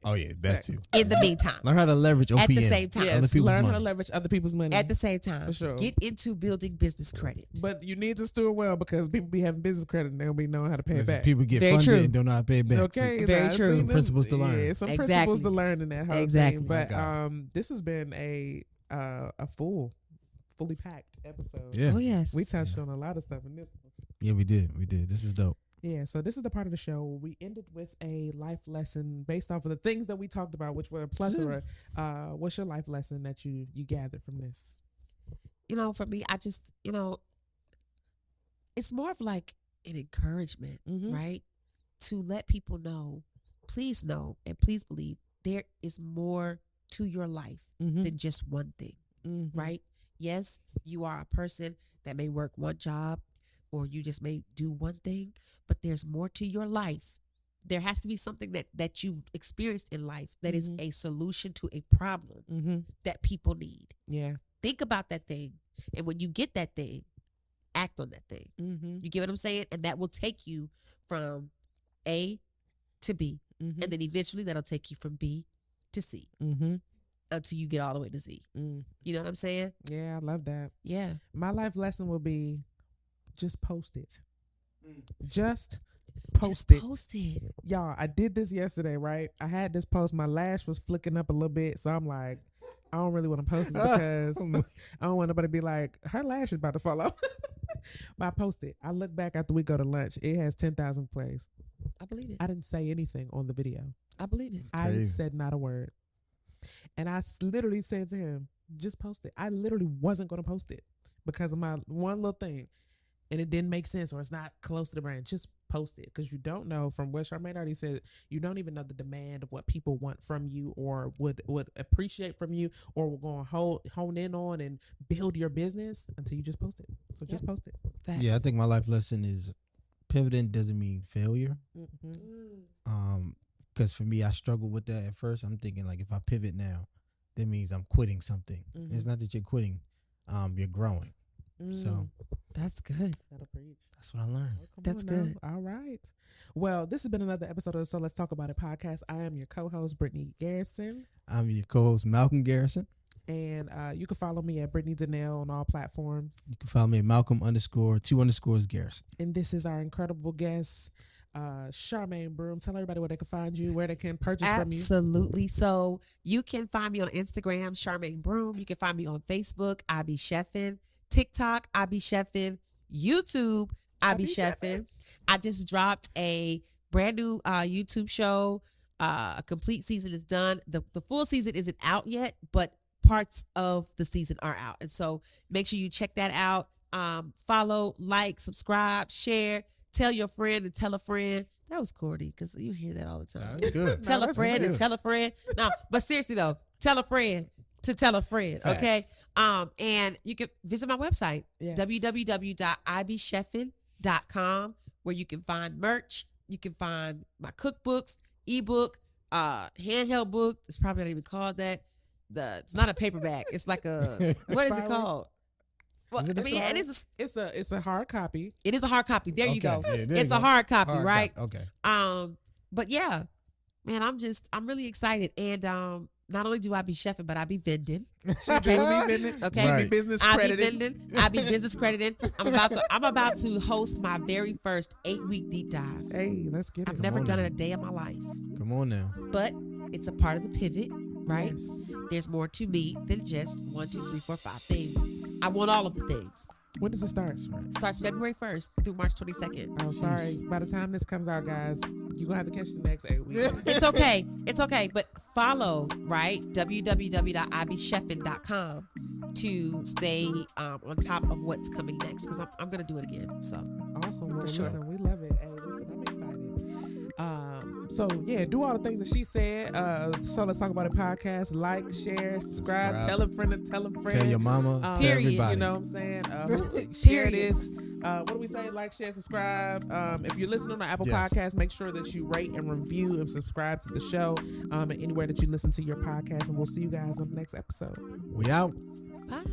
Oh yeah, that too. in the meantime. Learn how to leverage OPM. At the same time. Other Yes, people's learn how to money. leverage other people's money. At the same time, For sure. get into building business credit. But you need to steward well, because people be having business credit and they don't be knowing how to pay it Listen, back. people get Very funded true. and don't know how to pay it back. Okay, Very I've true. seen Some them. principles to learn. Yeah, some Exactly. principles to learn in that whole Exactly. thing. But My God. this has been a fully packed episode. Yeah. Oh yes. We touched on a lot of stuff in this one. Yeah, we did. This was dope. Yeah, so this is the part of the show where we ended with a life lesson based off of the things that we talked about, which were a plethora. What's your life lesson that you gathered from this? For me, I just, it's more of like an encouragement, Mhm. right? To let people know, please know, and please believe there is more to your life Mhm. than just one thing, Mhm. right? Yes, you are a person that may work one job, or you just may do one thing, but there's more to your life. There has to be something that you've experienced in life that is Mhm. a solution to a problem Mhm. that people need. Yeah. Think about that thing. And when you get that thing, act on that thing. Mhm. You get what I'm saying? And that will take you from A to B. Mhm. And then eventually that'll take you from B to C Mhm. until you get all the way to Z. Mm. You know what I'm saying? Yeah, I love that. Yeah. My life lesson will be just post it. Just post Just it. post it. Y'all, I did this yesterday, right? I had this post. My lash was flicking up a little bit. So I'm like, I don't really want to post it because I don't want nobody to be like, her lash is about to fall off. But I post it. I look back after we go to lunch. It has 10,000 plays. I believe it. I didn't say anything on the video. I believe it. I Crazy. said not a word. And I literally said to him, just post it. I literally wasn't going to post it because of my one little thing. And it didn't make sense, or it's not close to the brand. Just post it, because you don't know, from what Charmaine already said, you don't even know the demand of what people want from you, or would appreciate from you, or will go and hone in on and build your business until you just post it. So just post it. Facts. Yeah, I think my life lesson is pivoting doesn't mean failure. Mm-hmm. Because for me, I struggled with that at first. I'm thinking, like, if I pivot now, that means I'm quitting something. Mhm. It's not that you're quitting, you're growing. So That's good. That'll preach. that's what I learned. Oh, come That's on now. good. All right. Well, this has been another episode of So Let's Talk About It podcast. I am your co-host, Brittany Garrison. I'm your co-host, Malcolm Garrison. And you can follow me at Brittany Danelle on all platforms. You can follow me at Malcolm_2_ Garrison. And this is our incredible guest, Charmaine Broome. Tell everybody where they can find you, where they can purchase from you. Absolutely. So you can find me on Instagram, Charmaine Broome. You can find me on Facebook, I Be Chefin', TikTok, I Be Chefin', YouTube, I Be Chefin'. I just dropped a brand new YouTube show. A complete season is done. The full season isn't out yet, but parts of the season are out. And so make sure you check that out. Follow, like, subscribe, share, tell your friend and tell a friend. That was corny because you hear that all the time. That's good. Tell a That's friend and good. tell a friend. No, but seriously though, tell a friend to tell a friend. Okay. And you can visit my website, Yes. www.ibchefin.com, where you can find merch. You can find my cookbooks, ebook, handheld book. It's probably not even called that. It's not a paperback. It's like a what is it Spiral? called? Well, Is it a I mean, it spiral? is It's a hard copy. it is a hard copy. There you Okay. go. Yeah, there It's you a go. hard copy, Hard right? copy. Okay. But yeah, man, I'm really excited. And not only do I be chefing, but I be vending. She do be vending. Okay. She be Right. business I be credited. vending. I be business credited. I'm about to host my very first 8-week deep dive. Hey, let's get it. I've never on done now. it a day in my life, Come on now. but it's a part of the pivot, right? Yes. There's more to me than just 1, 2, 3, 4, 5 things. I want all of the things. When does it start? Starts February 1st through March 22nd. Oh, sorry. By the time this comes out, guys, you're going to have to catch the next 8 weeks. It's okay. It's okay. But follow, right? www.ibchefin.com to stay on top of what's coming next, because I'm going to do it again. So Awesome. Well, For sure. listen, we love it. Hey, listen, I'm excited. So yeah, do all the things that she said. So let's talk about it podcast. Like, share, subscribe. Tell a friend to tell a friend. Tell your mama. Tell Period. everybody. You know what I'm saying? Share this. What do we say? Like, share, subscribe. If you're listening on Apple Podcasts, make sure that you rate and review and subscribe to the show. And anywhere that you listen to your podcast. And we'll see you guys on the next episode. We out. Bye.